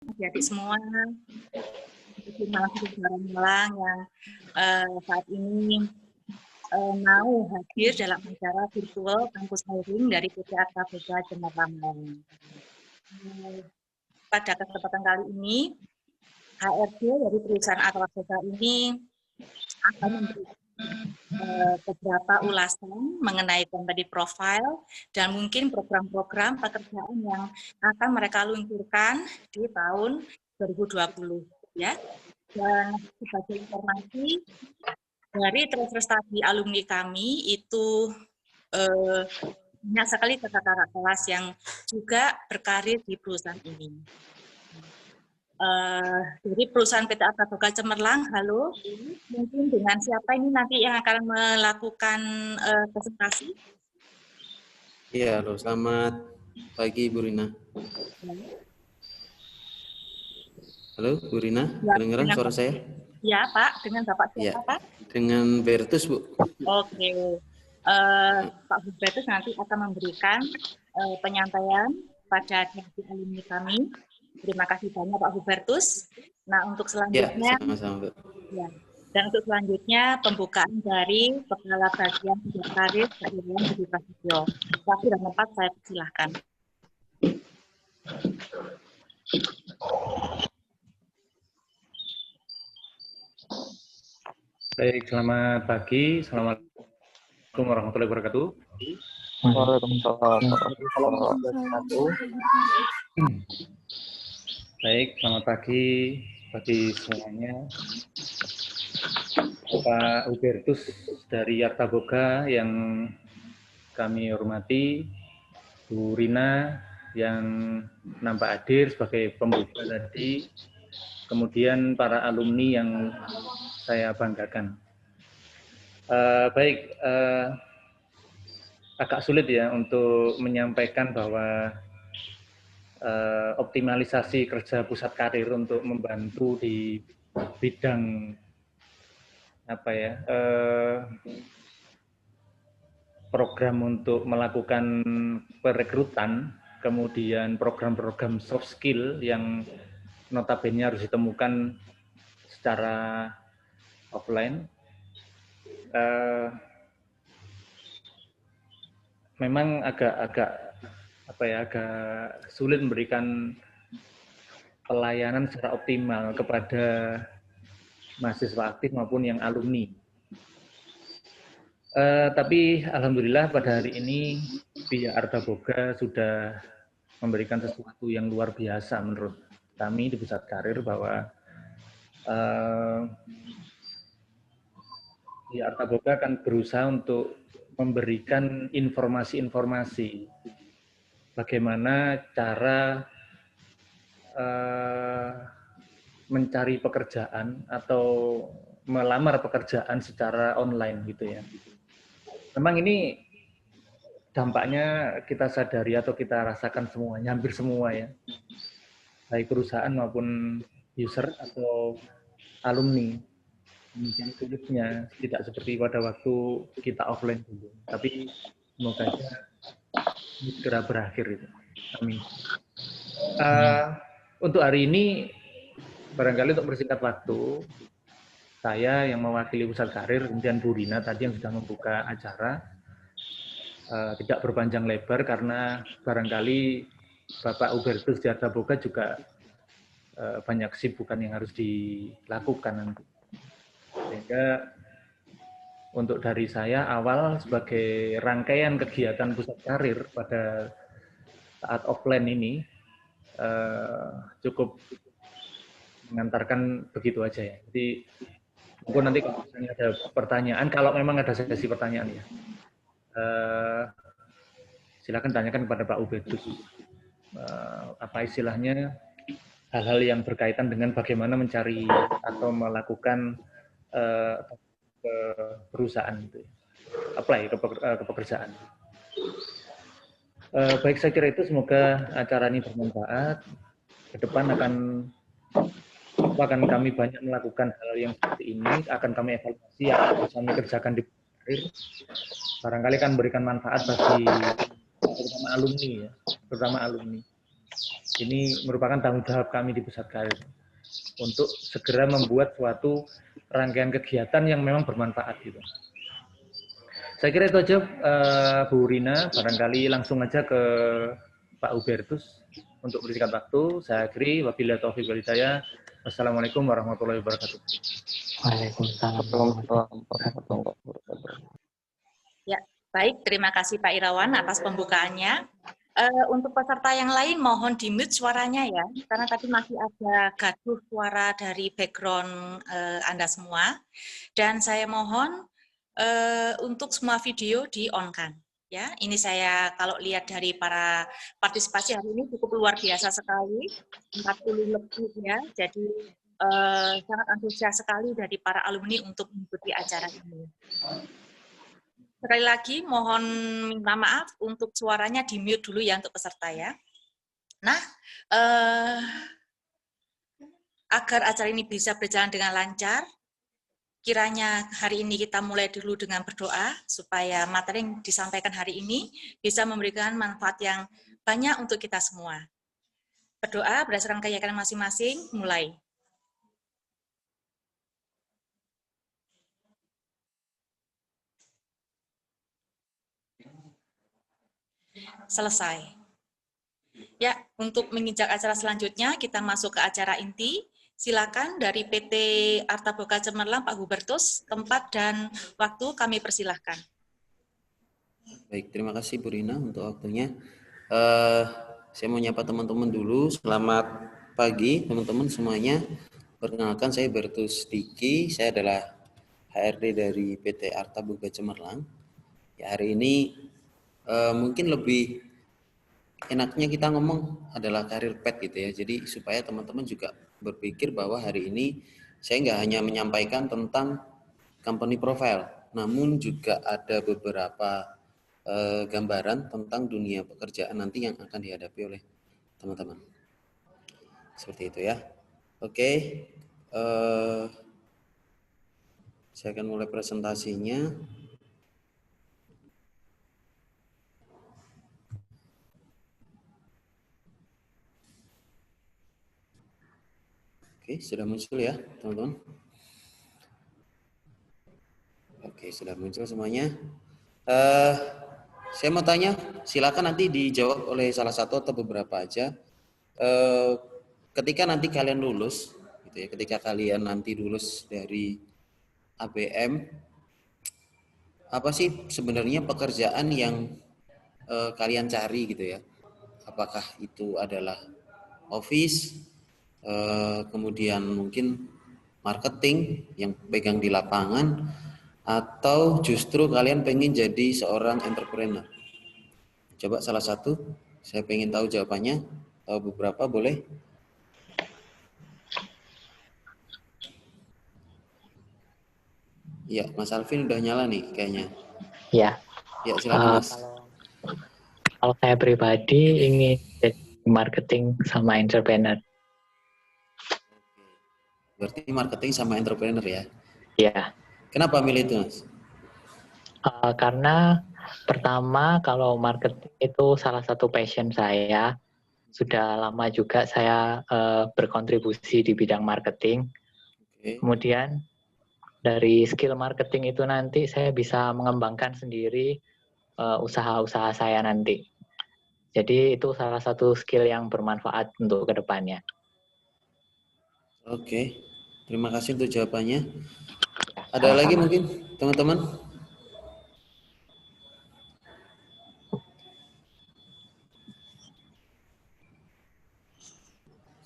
adik-adik semua, mahasiswa Malang yang saat ini mau hadir dalam acara virtual kampus hiring dari PT Arta Boga Cemerlang Malang. Pada kesempatan kali ini, HRD dari perusahaan Arta Boga ini akan memberikan beberapa ulasan mengenai company profile dan mungkin program-program pekerjaan yang akan mereka luncurkan di tahun 2020 ya. Dan sebagai informasi dari transfer study alumni kami itu banyak sekali kakak-kakak kelas yang juga berkarir di perusahaan ini. Dari perusahaan PT Arta Boga Cemerlang, halo, mungkin dengan siapa ini nanti yang akan melakukan presentasi? Iya, halo, selamat pagi Bu Rina. Halo Bu Rina, Ya, kedengaran suara saya? Ya Pak, dengan Bapak siapa Ya, Pak? dengan Bertus Bu. Oke, Pak Hubertus nanti akan memberikan penyampaian pada adik-adik alumni kami. Terima kasih banyak Pak Hubertus. Nah, untuk selanjutnya, ya, sama-sama, Bu. Ya, dan untuk selanjutnya pembukaan dari Kepala Bagian Karir Keuangan Budi Prasetyo. Waktu dan tempat saya persilahkan. Baik, selamat pagi. Assalamualaikum warahmatullahi wabarakatuh. Waalaikumsalam warahmatullahi wabarakatuh. Baik, selamat pagi bagi semuanya. Pak Hubertus dari Arta Boga yang kami hormati, Bu Rina yang nampak hadir sebagai pembuka tadi, kemudian para alumni yang saya banggakan. Agak sulit ya untuk menyampaikan bahwa optimalisasi kerja pusat karir untuk membantu di bidang program untuk melakukan perekrutan, kemudian program-program soft skill yang notabene harus ditemukan secara offline. Memang agak sulit memberikan pelayanan secara optimal kepada mahasiswa aktif maupun yang alumni. Tapi alhamdulillah pada hari ini pihak Arta Boga sudah memberikan sesuatu yang luar biasa menurut kami di pusat karir, bahwa pihak Arta Boga akan berusaha untuk memberikan informasi-informasi bagaimana cara mencari pekerjaan atau melamar pekerjaan secara online gitu ya. Memang ini dampaknya kita sadari atau kita rasakan semuanya, hampir semua ya, baik perusahaan maupun user atau alumni. Mungkin sulitnya tidak seperti pada waktu kita offline dulu, tapi semoga ini segera berakhir itu. Amin. Untuk hari ini barangkali untuk bersingkat waktu, saya yang mewakili pusat karir, kemudian Bu Rina tadi yang sudah membuka acara, tidak berpanjang lebar karena barangkali Bapak Hubertus di Arta Boga juga banyak kesibukan yang harus dilakukan nanti. Sehingga untuk dari saya awal sebagai rangkaian kegiatan pusat karir pada saat offline ini cukup mengantarkan begitu aja ya. Jadi mungkin nanti kalau misalnya ada pertanyaan, kalau memang ada sesi pertanyaan ya, silakan tanyakan kepada Pak Hubertus. Apa istilahnya, hal-hal yang berkaitan dengan bagaimana mencari atau melakukan ke perusahaan itu, apply ke pekerjaan. Baik, saya kira itu, semoga acara ini bermanfaat. Ke depan akan kami banyak melakukan hal yang seperti ini, akan kami evaluasi yang bisa kami kerjakan di karir. Barangkali akan memberikan manfaat bagi terutama alumni ya, terutama alumni. Ini merupakan tanggung jawab kami di Pusat Karir untuk segera membuat suatu rangkaian kegiatan yang memang bermanfaat gitu. Saya kira itu aja Bu Rina, barangkali langsung aja ke Pak Hubertus untuk berikan waktu. Saya akhiri, wabillahi taufiq wal hidayah. Wassalamualaikum warahmatullahi wabarakatuh. Waalaikumsalam. Waalaikumsalam. Ya, baik. Terima kasih Pak Irawan atas pembukaannya. Untuk peserta yang lain mohon di-mute suaranya ya, karena tadi masih ada gaduh suara dari background Anda semua. Dan saya mohon untuk semua video di-on-kan. Ya, ini saya kalau lihat dari para partisipasi hari ini cukup luar biasa sekali, 40 lebih ya. Jadi sangat antusias sekali dari para alumni untuk mengikuti acara ini. Sekali lagi mohon minta maaf untuk suaranya di-mute dulu ya untuk peserta ya. Nah, agar acara ini bisa berjalan dengan lancar, kiranya hari ini kita mulai dulu dengan berdoa supaya materi yang disampaikan hari ini bisa memberikan manfaat yang banyak untuk kita semua. Berdoa berdasarkan keyakinan masing-masing, mulai. Selesai. Ya, untuk menginjak acara selanjutnya, kita masuk ke acara inti. Silakan dari PT Artaboga Cemerlang, Pak Hubertus, tempat dan waktu kami persilahkan. Baik, terima kasih Bu Rina untuk waktunya. Saya mau nyapa teman-teman dulu. Selamat pagi teman-teman semuanya. Perkenalkan saya Bertus Diki, saya adalah HRD dari PT Artaboga Cemerlang. Ya, hari ini mungkin lebih enaknya kita ngomong adalah karir pet gitu ya. Jadi supaya teman-teman juga berpikir bahwa hari ini saya nggak hanya menyampaikan tentang company profile, namun juga ada beberapa gambaran tentang dunia pekerjaan nanti yang akan dihadapi oleh teman-teman. Seperti itu ya. Oke, saya akan mulai presentasinya. Oke, sudah muncul ya, teman-teman. Oke, sudah muncul semuanya. Saya mau tanya, silakan nanti dijawab oleh salah satu atau beberapa aja. Ketika nanti kalian lulus, gitu ya, ketika kalian nanti lulus dari ABM, apa sih sebenarnya pekerjaan yang kalian cari gitu ya? Apakah itu adalah office, kemudian mungkin marketing yang pegang di lapangan, atau justru kalian pengen jadi seorang entrepreneur? Coba salah satu, saya pengen tahu jawabannya. Tahu beberapa boleh? Iya, Mas Alvin udah nyala nih kayaknya. Ya. Ya, silakan Mas. Kalau saya pribadi ingin jadi marketing sama entrepreneur. Berarti marketing sama entrepreneur ya? Ya. Kenapa milih itu, Mas? Karena pertama kalau marketing itu salah satu passion saya. Sudah lama juga saya berkontribusi di bidang marketing. Oke. Kemudian dari skill marketing itu nanti saya bisa mengembangkan sendiri usaha-usaha saya nanti. Jadi itu salah satu skill yang bermanfaat untuk kedepannya. Oke, terima kasih untuk jawabannya. Ya, Ada sama-sama. lagi mungkin teman-teman?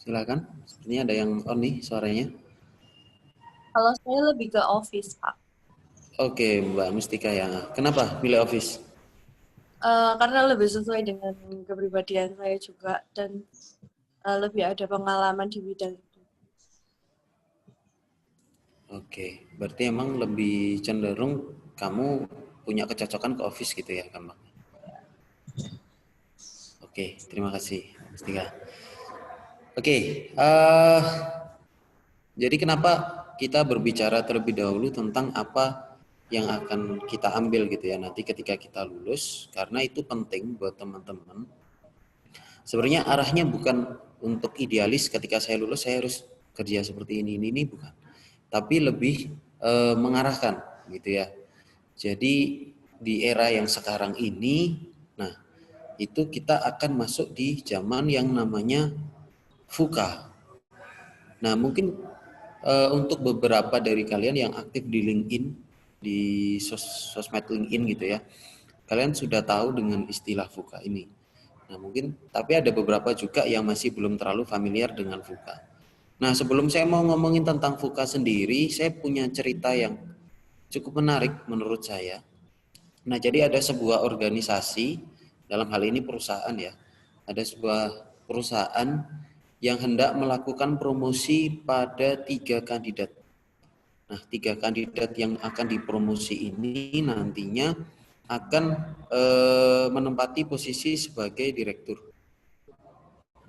Silakan. Sepertinya ada yang on nih suaranya. Kalau saya lebih ke office, Pak. Oke, Mbak Mustika ya. Kenapa pilih office? Karena lebih sesuai dengan kepribadian saya juga dan lebih ada pengalaman di bidang itu. Oke, berarti emang lebih cenderung kamu punya kecocokan ke office gitu ya, Kak? Oke, terima kasih, Mustika. Oke, jadi kenapa kita berbicara terlebih dahulu tentang apa yang akan kita ambil gitu ya nanti ketika kita lulus, karena itu penting buat teman-teman Sebenarnya arahnya bukan untuk idealis ketika saya lulus saya harus kerja seperti ini bukan. Tapi lebih mengarahkan gitu ya. Jadi di era yang sekarang ini, nah itu kita akan masuk di zaman yang namanya VUCA. Nah mungkin untuk beberapa dari kalian yang aktif di LinkedIn, di sosmed LinkedIn gitu ya, kalian sudah tahu dengan istilah VUCA ini. Nah mungkin, tapi ada beberapa juga yang masih belum terlalu familiar dengan VUCA. Nah sebelum saya mau ngomongin tentang VUCA sendiri, saya punya cerita yang cukup menarik menurut saya. Nah jadi ada sebuah organisasi, dalam hal ini perusahaan ya, ada sebuah perusahaan yang hendak melakukan promosi pada 3 kandidat. Nah 3 kandidat yang akan dipromosi ini nantinya akan menempati posisi sebagai direktur.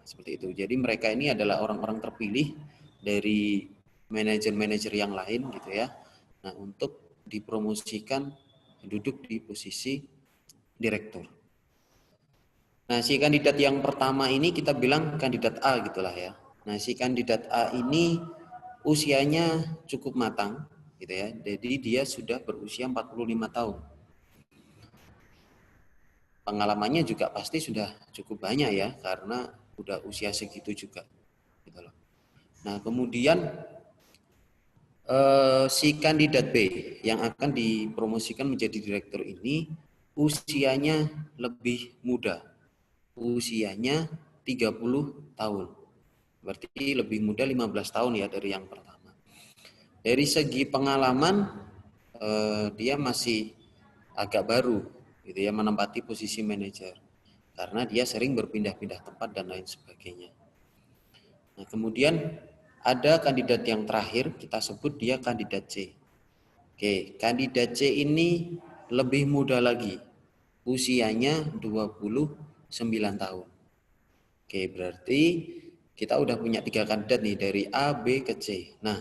Seperti itu. Jadi mereka ini adalah orang-orang terpilih dari manajer-manajer yang lain gitu ya. Nah, untuk dipromosikan duduk di posisi direktur. Nah, si kandidat yang pertama ini kita bilang kandidat A gitulah ya. Nah, si kandidat A ini usianya cukup matang gitu ya. Jadi dia sudah berusia 45 tahun. Pengalamannya juga pasti sudah cukup banyak ya karena udah usia segitu juga gitu loh. Nah kemudian si kandidat B yang akan dipromosikan menjadi direktur ini usianya lebih muda, usianya 30 tahun, berarti lebih muda 15 tahun ya dari yang pertama. Dari segi pengalaman dia masih agak baru gitu ya, menempati posisi manajer karena dia sering berpindah-pindah tempat dan lain sebagainya. Nah, kemudian ada kandidat yang terakhir, kita sebut dia kandidat C. Oke, kandidat C ini lebih muda lagi, usianya 29 tahun. Oke, berarti kita udah punya 3 kandidat nih dari A, B ke C. Nah,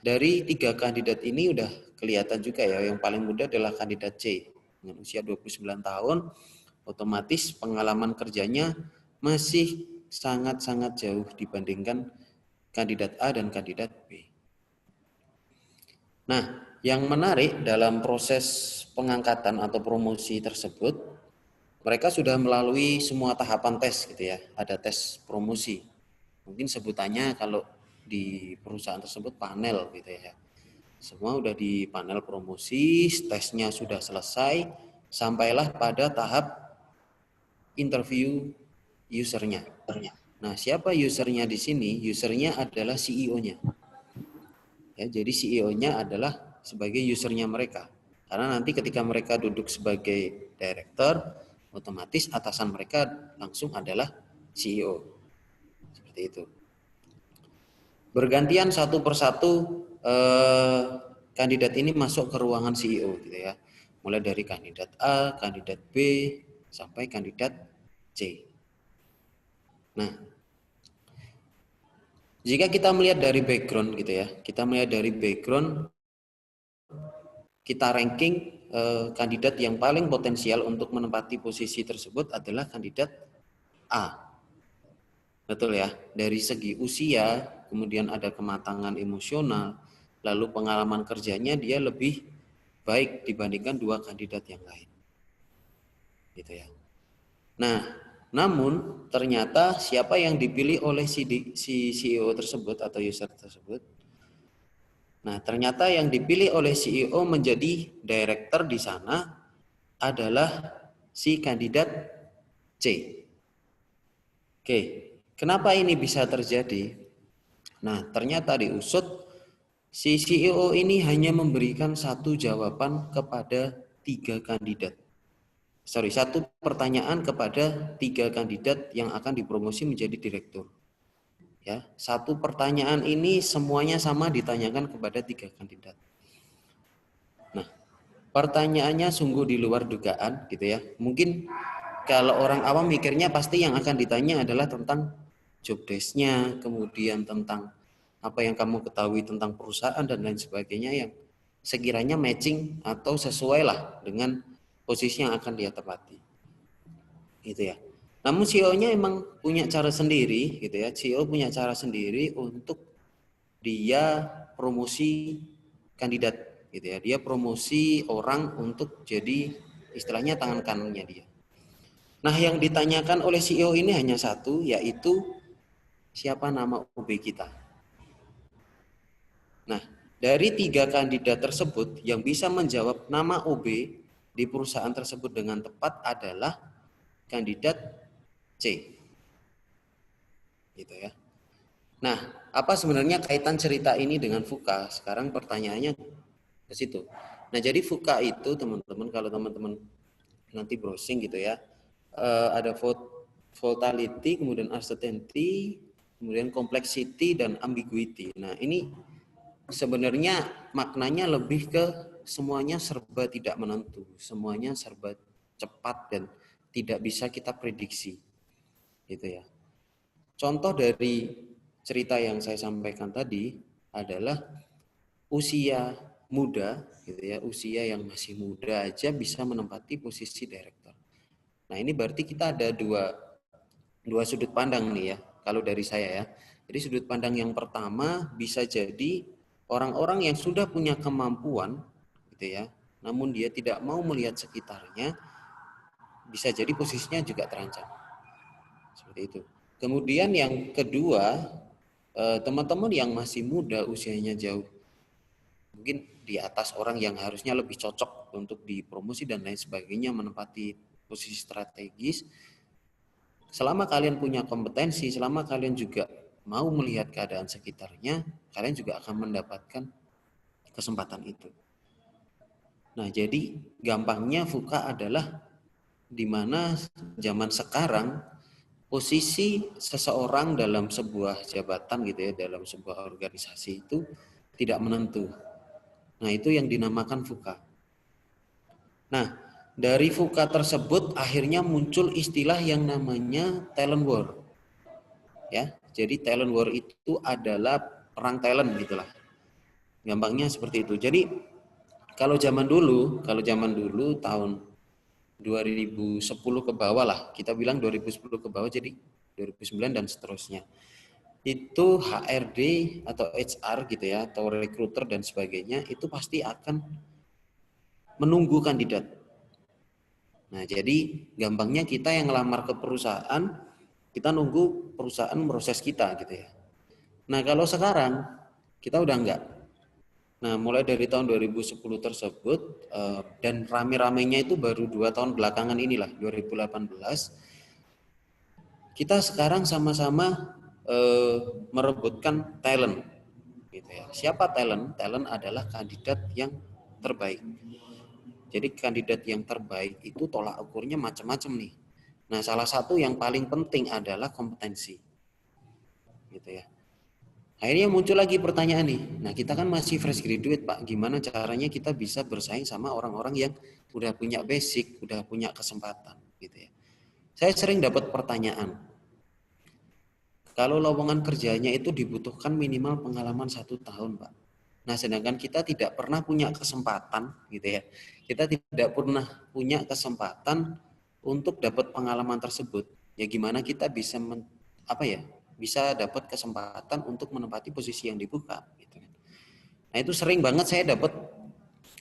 dari 3 kandidat ini udah kelihatan juga ya, yang paling muda adalah kandidat C dengan usia 29 tahun, otomatis pengalaman kerjanya masih sangat-sangat jauh dibandingkan kandidat A dan kandidat B. Nah, yang menarik dalam proses pengangkatan atau promosi tersebut, mereka sudah melalui semua tahapan tes gitu ya, ada tes promosi. Mungkin sebutannya kalau di perusahaan tersebut panel gitu ya. Semua udah di panel promosi, tesnya sudah selesai, sampailah pada tahap interview usernya. Nah, siapa usernya di sini? Usernya adalah CEO-nya. Ya, jadi CEO-nya adalah sebagai usernya mereka. Karena nanti ketika mereka duduk sebagai director, otomatis atasan mereka langsung adalah CEO. Seperti itu. Bergantian satu persatu kandidat ini masuk ke ruangan CEO gitu ya. Mulai dari kandidat A, kandidat B, sampai kandidat C. Nah, jika kita melihat dari background gitu ya, kita melihat dari background, kita ranking kandidat yang paling potensial untuk menempati posisi tersebut adalah kandidat A. Betul ya, dari segi usia, kemudian ada kematangan emosional, lalu pengalaman kerjanya dia lebih baik dibandingkan 2 kandidat yang lain. Gitu ya. Nah, namun ternyata siapa yang dipilih oleh si CEO tersebut atau user tersebut? Nah, ternyata yang dipilih oleh CEO menjadi director di sana adalah si kandidat C. Oke, kenapa ini bisa terjadi? Nah, ternyata diusut si CEO ini hanya memberikan satu jawaban kepada 3 kandidat. Satu pertanyaan kepada 3 kandidat yang akan dipromosi menjadi direktur. Ya, satu pertanyaan ini semuanya sama ditanyakan kepada 3 kandidat. Nah, pertanyaannya sungguh di luar dugaan gitu ya. Mungkin kalau orang awam mikirnya pasti yang akan ditanya adalah tentang job desk-nya, kemudian tentang apa yang kamu ketahui tentang perusahaan dan lain sebagainya yang sekiranya matching atau sesuai lah dengan posisi yang akan dia tepati. Gitu ya. Namun CEO-nya emang punya cara sendiri gitu ya. CEO punya cara sendiri untuk dia promosi kandidat gitu ya. Dia promosi orang untuk jadi istilahnya tangan kanannya dia. Nah, yang ditanyakan oleh CEO ini hanya satu, yaitu siapa nama OB kita. Nah, dari 3 kandidat tersebut yang bisa menjawab nama OB di perusahaan tersebut dengan tepat adalah kandidat C. Gitu ya. Nah, apa sebenarnya kaitan cerita ini dengan VUCA? Sekarang pertanyaannya ke situ. Nah, jadi VUCA itu teman-teman, kalau teman-teman nanti browsing gitu ya, ada volatility, kemudian uncertainty, kemudian complexity dan ambiguity. Nah, ini sebenarnya maknanya lebih ke semuanya serba tidak menentu, semuanya serba cepat dan tidak bisa kita prediksi. Gitu ya. Contoh dari cerita yang saya sampaikan tadi adalah usia muda gitu ya, usia yang masih muda aja bisa menempati posisi direktur. Nah, ini berarti kita ada dua sudut pandang nih ya, kalau dari saya ya. Jadi sudut pandang yang pertama bisa jadi orang-orang yang sudah punya kemampuan gitu ya, namun dia tidak mau melihat sekitarnya, bisa jadi posisinya juga terancam. Seperti itu. Kemudian yang kedua, teman-teman yang masih muda usianya jauh, mungkin di atas orang yang harusnya lebih cocok untuk dipromosi dan lain sebagainya, menempati posisi strategis. Selama kalian punya kompetensi, selama kalian juga mau melihat keadaan sekitarnya, kalian juga akan mendapatkan kesempatan itu. Nah, jadi gampangnya VUCA adalah di mana zaman sekarang posisi seseorang dalam sebuah jabatan gitu ya, dalam sebuah organisasi itu tidak menentu. Nah, itu yang dinamakan VUCA. Nah, dari VUCA tersebut akhirnya muncul istilah yang namanya talent war. Ya, jadi talent war itu adalah perang talent gitulah. Gampangnya seperti itu. Jadi kalau zaman dulu tahun 2010 ke bawah lah, kita bilang 2010 ke bawah, jadi 2009 dan seterusnya. Itu HRD atau HR gitu ya, atau recruiter dan sebagainya, itu pasti akan menunggu kandidat. Nah, jadi gampangnya kita yang ngelamar ke perusahaan, kita nunggu perusahaan proses kita gitu ya. Nah, kalau sekarang kita udah enggak. Nah, mulai dari tahun 2010 tersebut dan rame-ramenya itu baru 2 tahun belakangan inilah, 2018. Kita sekarang sama-sama merebutkan talent gitu ya. Siapa talent? Talent adalah kandidat yang terbaik. Jadi kandidat yang terbaik itu tolak ukurnya macam-macam nih. Nah, salah satu yang paling penting adalah kompetensi. Gitu ya. Akhirnya muncul lagi pertanyaan nih. Nah, kita kan masih fresh graduate, Pak. Gimana caranya kita bisa bersaing sama orang-orang yang udah punya basic, udah punya kesempatan gitu ya. Saya sering dapat pertanyaan. Kalau lowongan kerjanya itu dibutuhkan minimal pengalaman 1 tahun, Pak. Nah, sedangkan kita tidak pernah punya kesempatan, gitu ya. Kita tidak pernah punya kesempatan untuk dapat pengalaman tersebut. Ya gimana kita bisa bisa dapat kesempatan untuk menempati posisi yang dibuka, gitu. Nah, itu sering banget saya dapat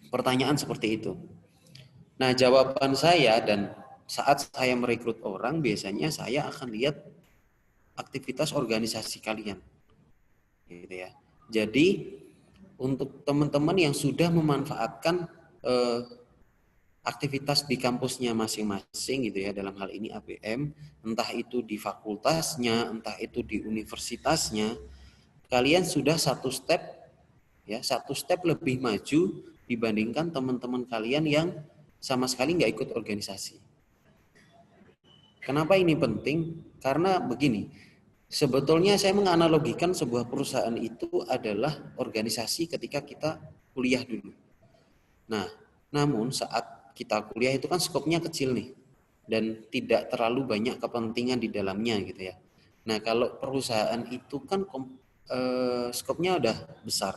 pertanyaan seperti itu. Nah, jawaban saya dan saat saya merekrut orang, biasanya saya akan lihat aktivitas organisasi kalian, gitu ya. Jadi untuk teman-teman yang sudah memanfaatkan aktivitas di kampusnya masing-masing gitu ya, dalam hal ini ABM, entah itu di fakultasnya, entah itu di universitasnya, kalian sudah satu step lebih maju dibandingkan teman-teman kalian yang sama sekali nggak ikut organisasi. Kenapa ini penting? Karena begini, sebetulnya saya menganalogikan sebuah perusahaan itu adalah organisasi ketika kita kuliah dulu. Nah, namun saat kita kuliah itu kan skopnya kecil nih, dan tidak terlalu banyak kepentingan di dalamnya gitu ya. Nah, kalau perusahaan itu kan skopnya udah besar,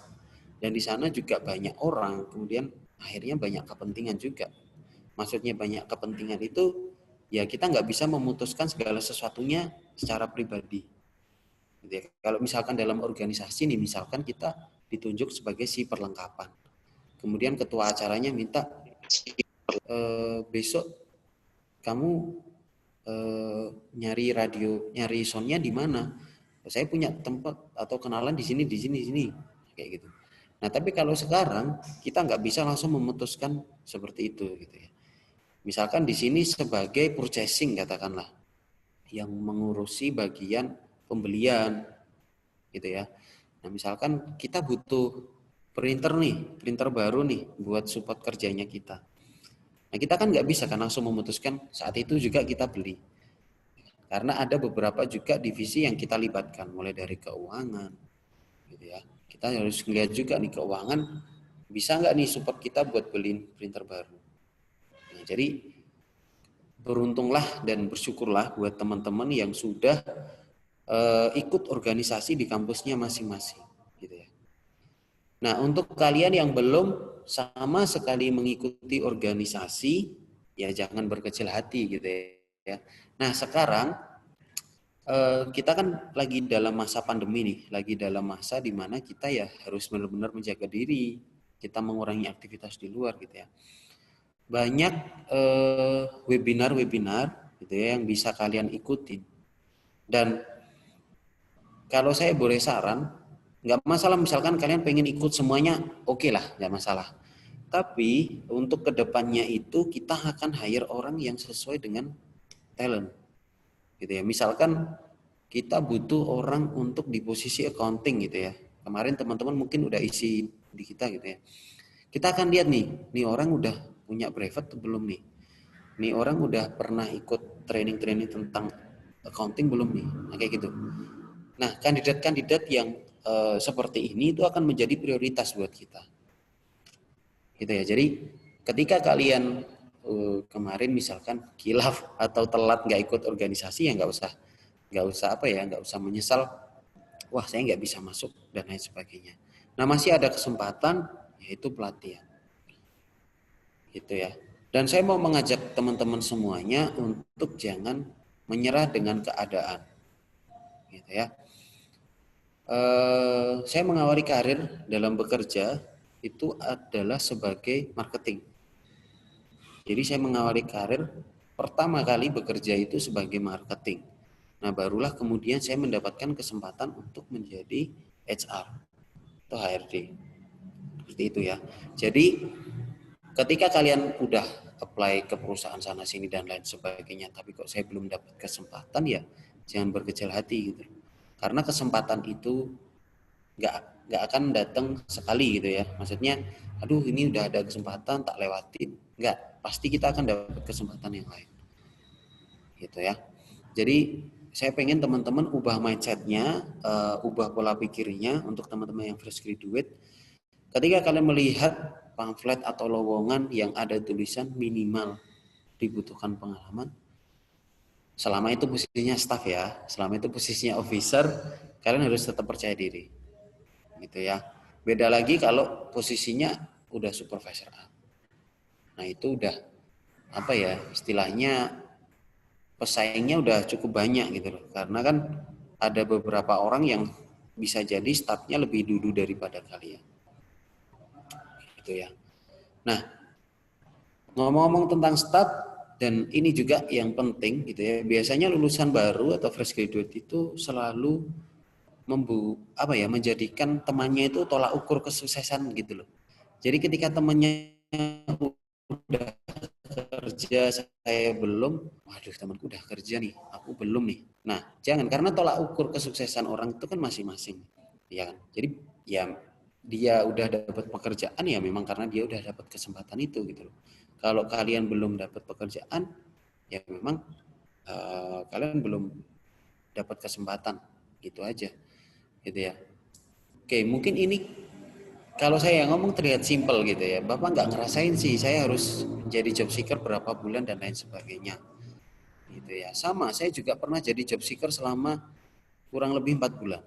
dan di sana juga banyak orang, kemudian akhirnya banyak kepentingan juga. Maksudnya banyak kepentingan itu ya kita nggak bisa memutuskan segala sesuatunya secara pribadi. Gitu ya. Kalau misalkan dalam organisasi nih, misalkan kita ditunjuk sebagai si perlengkapan. Kemudian ketua acaranya minta, besok kamu nyari soundnya di mana? Saya punya tempat atau kenalan di sini, kayak gitu. Nah, tapi kalau sekarang kita nggak bisa langsung memutuskan seperti itu, gitu ya. Misalkan di sini sebagai purchasing katakanlah, yang mengurusi bagian pembelian, gitu ya. Nah, misalkan kita butuh printer baru nih buat support kerjanya kita. Nah, kita kan nggak bisa kan langsung memutuskan saat itu juga kita beli. Karena ada beberapa juga divisi yang kita libatkan, mulai dari keuangan, gitu ya. Kita harus lihat juga nih keuangan, bisa nggak nih support kita buat beliin printer baru. Nah, jadi beruntunglah dan bersyukurlah buat teman-teman yang sudah ikut organisasi di kampusnya masing-masing, gitu ya. Nah, untuk kalian yang belum sama sekali mengikuti organisasi, ya jangan berkecil hati, gitu ya. Nah, sekarang kita kan lagi dalam masa pandemi nih, lagi dalam masa di mana kita ya harus benar-benar menjaga diri, kita mengurangi aktivitas di luar, gitu ya. Banyak webinar-webinar gitu ya yang bisa kalian ikutin. Dan kalau saya boleh saran, nggak masalah misalkan kalian pengen ikut semuanya, oke lah, nggak masalah. Tapi untuk kedepannya itu kita akan hire orang yang sesuai dengan talent, gitu ya. Misalkan kita butuh orang untuk di posisi accounting, gitu ya. Kemarin teman-teman mungkin udah isi di kita, gitu ya. Kita akan lihat nih orang udah punya brevet atau belum nih. Nih orang udah pernah ikut training-training tentang accounting belum nih, nah, kayak gitu. Nah, kandidat-kandidat yang seperti ini itu akan menjadi prioritas buat kita, gitu ya. Jadi ketika kalian kemarin misalkan kilaf atau telat nggak ikut organisasi, ya nggak usah menyesal. Wah, saya nggak bisa masuk dan lain sebagainya. Nah, masih ada kesempatan, yaitu pelatihan, gitu ya. Dan saya mau mengajak teman-teman semuanya untuk jangan menyerah dengan keadaan, gitu ya. Saya mengawali karir dalam bekerja itu adalah sebagai marketing. Jadi saya mengawali karir pertama kali bekerja itu sebagai marketing. Nah, barulah kemudian saya mendapatkan kesempatan untuk menjadi HR atau HRD. Seperti itu ya. Jadi ketika kalian udah apply ke perusahaan sana sini dan lain sebagainya, tapi kok saya belum dapat kesempatan, ya jangan berkecil hati gitu. Karena kesempatan itu nggak akan datang sekali gitu ya. Maksudnya, aduh ini udah ada kesempatan tak lewatin. Nggak, pasti kita akan dapat kesempatan yang lain. Gitu ya. Jadi saya pengen teman-teman ubah mindsetnya, ubah pola pikirnya untuk teman-teman yang fresh graduate. Ketika kalian melihat pamflet atau lowongan yang ada tulisan minimal dibutuhkan pengalaman, selama itu posisinya staff ya, selama itu posisinya officer, kalian harus tetap percaya diri, gitu ya. Beda lagi kalau posisinya udah supervisor A. Nah itu udah apa ya, istilahnya pesaingnya udah cukup banyak gitu loh, karena kan ada beberapa orang yang bisa jadi staffnya lebih dulu daripada kalian, gitu ya. Nah, ngomong-ngomong tentang staff, dan ini juga yang penting gitu ya. Biasanya lulusan baru atau fresh graduate itu selalu menjadikan temannya itu tolak ukur kesuksesan gitu loh. Jadi ketika temannya udah kerja, saya belum, waduh temanku udah kerja nih, aku belum nih. Nah, jangan, karena tolak ukur kesuksesan orang itu kan masing-masing, ya kan. Jadi ya dia udah dapat pekerjaan ya memang karena dia udah dapat kesempatan itu gitu loh. Kalau kalian belum dapat pekerjaan, ya memang kalian belum dapat kesempatan, gitu aja, gitu ya. Oke, mungkin ini kalau saya ngomong terlihat simpel gitu ya. Bapak nggak ngerasain sih, saya harus jadi job seeker berapa bulan dan lain sebagainya, gitu ya. Sama, saya juga pernah jadi job seeker selama kurang lebih 4 bulan.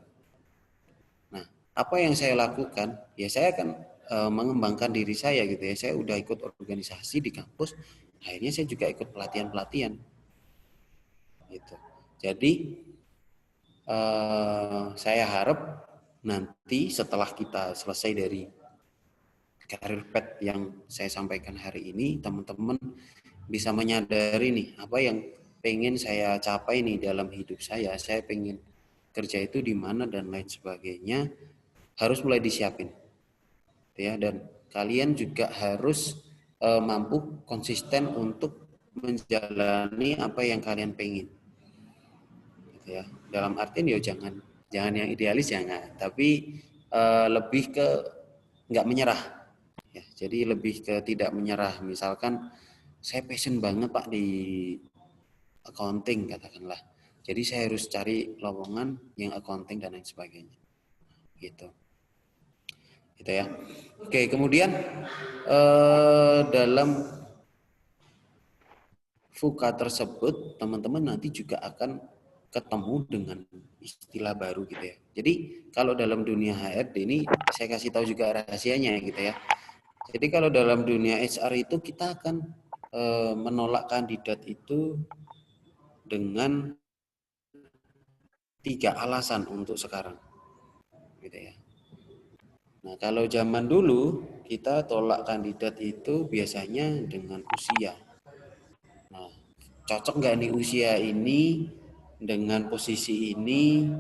Nah, apa yang saya lakukan? Ya saya akan mengembangkan diri saya gitu ya. Saya udah ikut organisasi di kampus, akhirnya saya juga ikut pelatihan-pelatihan. Gitu. Jadi saya harap nanti setelah kita selesai dari career path yang saya sampaikan hari ini, teman-teman bisa menyadari nih apa yang pengen saya capai nih dalam hidup saya pengen kerja itu di mana dan lain sebagainya, harus mulai disiapin ya. Dan kalian juga harus mampu konsisten untuk menjalani apa yang kalian pengen gitu ya. Dalam artian ya jangan yang idealis jangan, tapi lebih ke nggak menyerah ya. Jadi lebih ke tidak menyerah. Misalkan saya passion banget Pak di accounting katakanlah, jadi saya harus cari lowongan yang accounting dan lain sebagainya gitu ya. Oke, kemudian dalam VUCA tersebut teman-teman nanti juga akan ketemu dengan istilah baru gitu ya. Jadi kalau dalam dunia HRD ini saya kasih tahu juga rahasianya gitu ya. Jadi kalau dalam dunia HR itu kita akan menolak kandidat itu dengan 3 alasan untuk sekarang gitu ya. Nah, kalau zaman dulu kita tolak kandidat itu biasanya dengan usia. Nah, cocok nggak nih usia ini dengan posisi ini,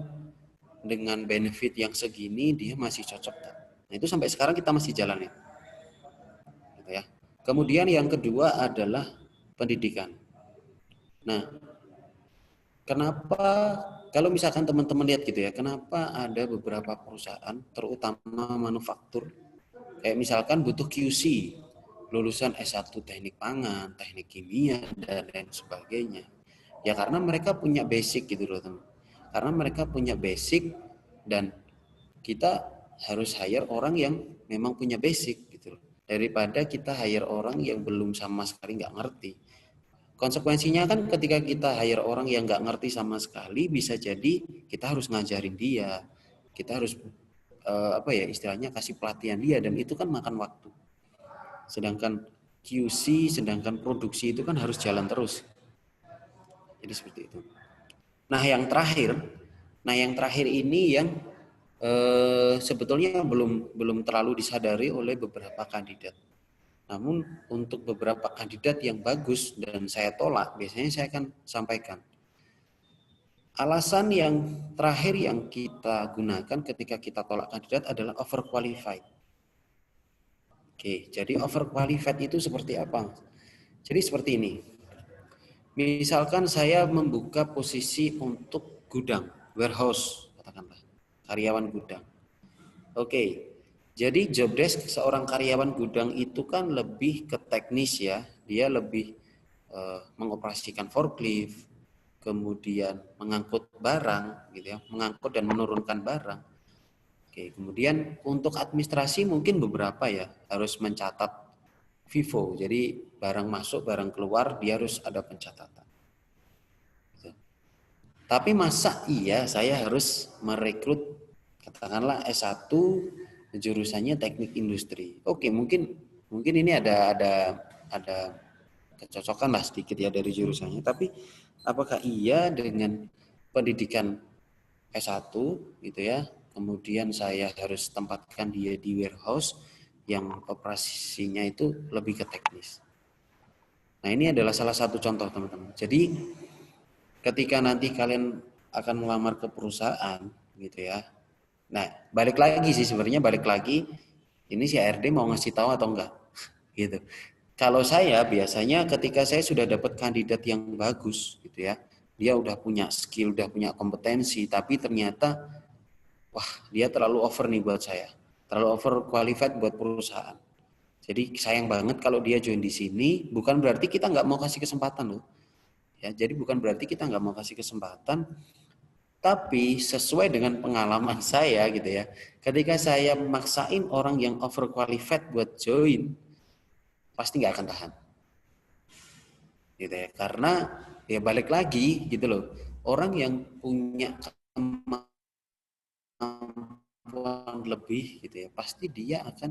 dengan benefit yang segini, dia masih cocok tak? Nah, itu sampai sekarang kita masih jalanin. Gitu ya. Kemudian yang kedua adalah pendidikan. Nah, kenapa kalau misalkan teman-teman lihat gitu ya, kenapa ada beberapa perusahaan, terutama manufaktur, kayak misalkan butuh QC, lulusan S1 teknik pangan, teknik kimia, dan lain sebagainya. Ya karena mereka punya basic gitu loh teman. Karena mereka punya basic dan kita harus hire orang yang memang punya basic gitu loh. Daripada kita hire orang yang belum sama sekali nggak ngerti. Konsekuensinya kan ketika kita hire orang yang nggak ngerti sama sekali, bisa jadi kita harus ngajarin dia. Kita harus istilahnya kasih pelatihan dia, dan itu kan makan waktu. Sedangkan QC, sedangkan produksi itu kan harus jalan terus. Jadi seperti itu. Nah yang terakhir ini yang sebetulnya belum terlalu disadari oleh beberapa kandidat. Namun untuk beberapa kandidat yang bagus dan saya tolak, biasanya saya akan sampaikan. Alasan yang terakhir yang kita gunakan ketika kita tolak kandidat adalah overqualified. Oke, jadi overqualified itu seperti apa? Jadi seperti ini. Misalkan saya membuka posisi untuk gudang, warehouse, katakanlah, karyawan gudang. Oke, jadi job desk seorang karyawan gudang itu kan lebih ke teknis ya. Dia lebih mengoperasikan forklift, kemudian mengangkut barang, gitu ya, mengangkut dan menurunkan barang. Oke, kemudian untuk administrasi mungkin beberapa ya, harus mencatat FIFO. Jadi barang masuk, barang keluar, dia harus ada pencatatan. Tapi masa iya saya harus merekrut katakanlah S1 jurusannya teknik industri. Oke, mungkin ini ada kecocokan lah sedikit ya dari jurusannya, tapi apakah iya dengan pendidikan S1 gitu ya, kemudian saya harus tempatkan dia di warehouse yang operasinya itu lebih ke teknis. Nah, ini adalah salah satu contoh teman-teman. Jadi ketika nanti kalian akan melamar ke perusahaan gitu ya. Nah, balik lagi ini si ARD mau ngasih tahu atau enggak gitu. Kalau saya biasanya ketika saya sudah dapat kandidat yang bagus gitu ya, dia udah punya skill, udah punya kompetensi, tapi ternyata wah, dia terlalu over nih buat saya. Terlalu over qualified buat perusahaan. Jadi sayang banget kalau dia join di sini, bukan berarti kita nggak mau kasih kesempatan loh. Ya, jadi bukan berarti kita nggak mau kasih kesempatan, tapi sesuai dengan pengalaman saya gitu ya. Ketika saya memaksain orang yang overqualified buat join, pasti nggak akan tahan. Gitu ya. Karena ya balik lagi gitu loh. Orang yang punya kemampuan lebih gitu ya, pasti dia akan.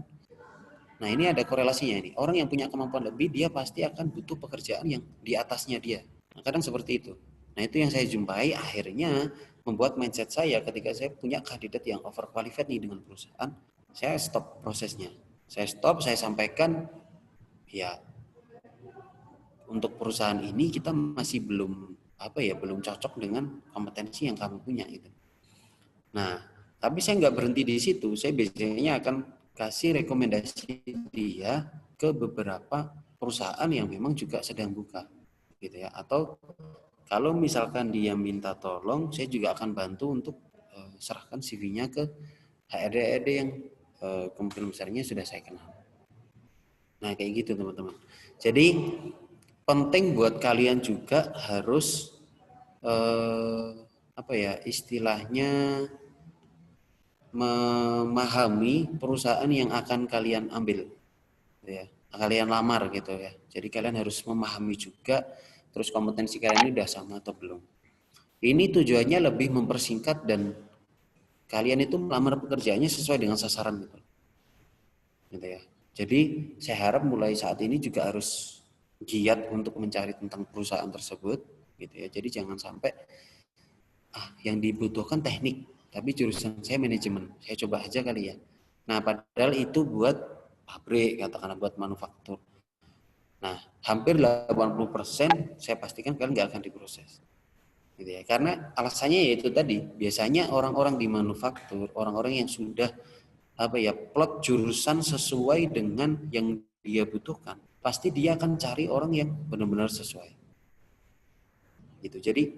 Nah, ini ada korelasinya ini. Orang yang punya kemampuan lebih, dia pasti akan butuh pekerjaan yang di atasnya dia. Nah, kadang seperti itu. Nah, itu yang saya jumpai akhirnya membuat mindset saya ketika saya punya kandidat yang overqualified nih dengan perusahaan, saya stop prosesnya. Saya stop, saya sampaikan, ya untuk perusahaan ini kita masih belum belum cocok dengan kompetensi yang kamu punya gitu. Nah, tapi saya nggak berhenti di situ. Saya biasanya akan kasih rekomendasi dia ke beberapa perusahaan yang memang juga sedang buka, gitu ya. Atau kalau misalkan dia minta tolong, saya juga akan bantu untuk serahkan CV-nya ke HRD-HRD yang kemungkinan besarnya sudah saya kenal. Nah, kayak gitu teman-teman. Jadi penting buat kalian juga harus istilahnya memahami perusahaan yang akan kalian ambil, ya, kalian lamar gitu ya. Jadi kalian harus memahami juga terus kompetensi kalian ini udah sama atau belum. Ini tujuannya lebih mempersingkat dan kalian itu melamar pekerjaannya sesuai dengan sasaran gitu ya. Jadi saya harap mulai saat ini juga harus giat untuk mencari tentang perusahaan tersebut gitu ya. Jadi jangan sampai yang dibutuhkan teknik tapi jurusan saya manajemen, saya coba aja kali ya. Nah, padahal itu buat pabrik, katakanlah buat manufaktur. Nah, hampir 80% saya pastikan kalian nggak akan diproses. Gitu ya. Karena alasannya yaitu tadi, biasanya orang-orang di manufaktur, orang-orang yang sudah plot jurusan sesuai dengan yang dia butuhkan, pasti dia akan cari orang yang benar-benar sesuai. Gitu. Jadi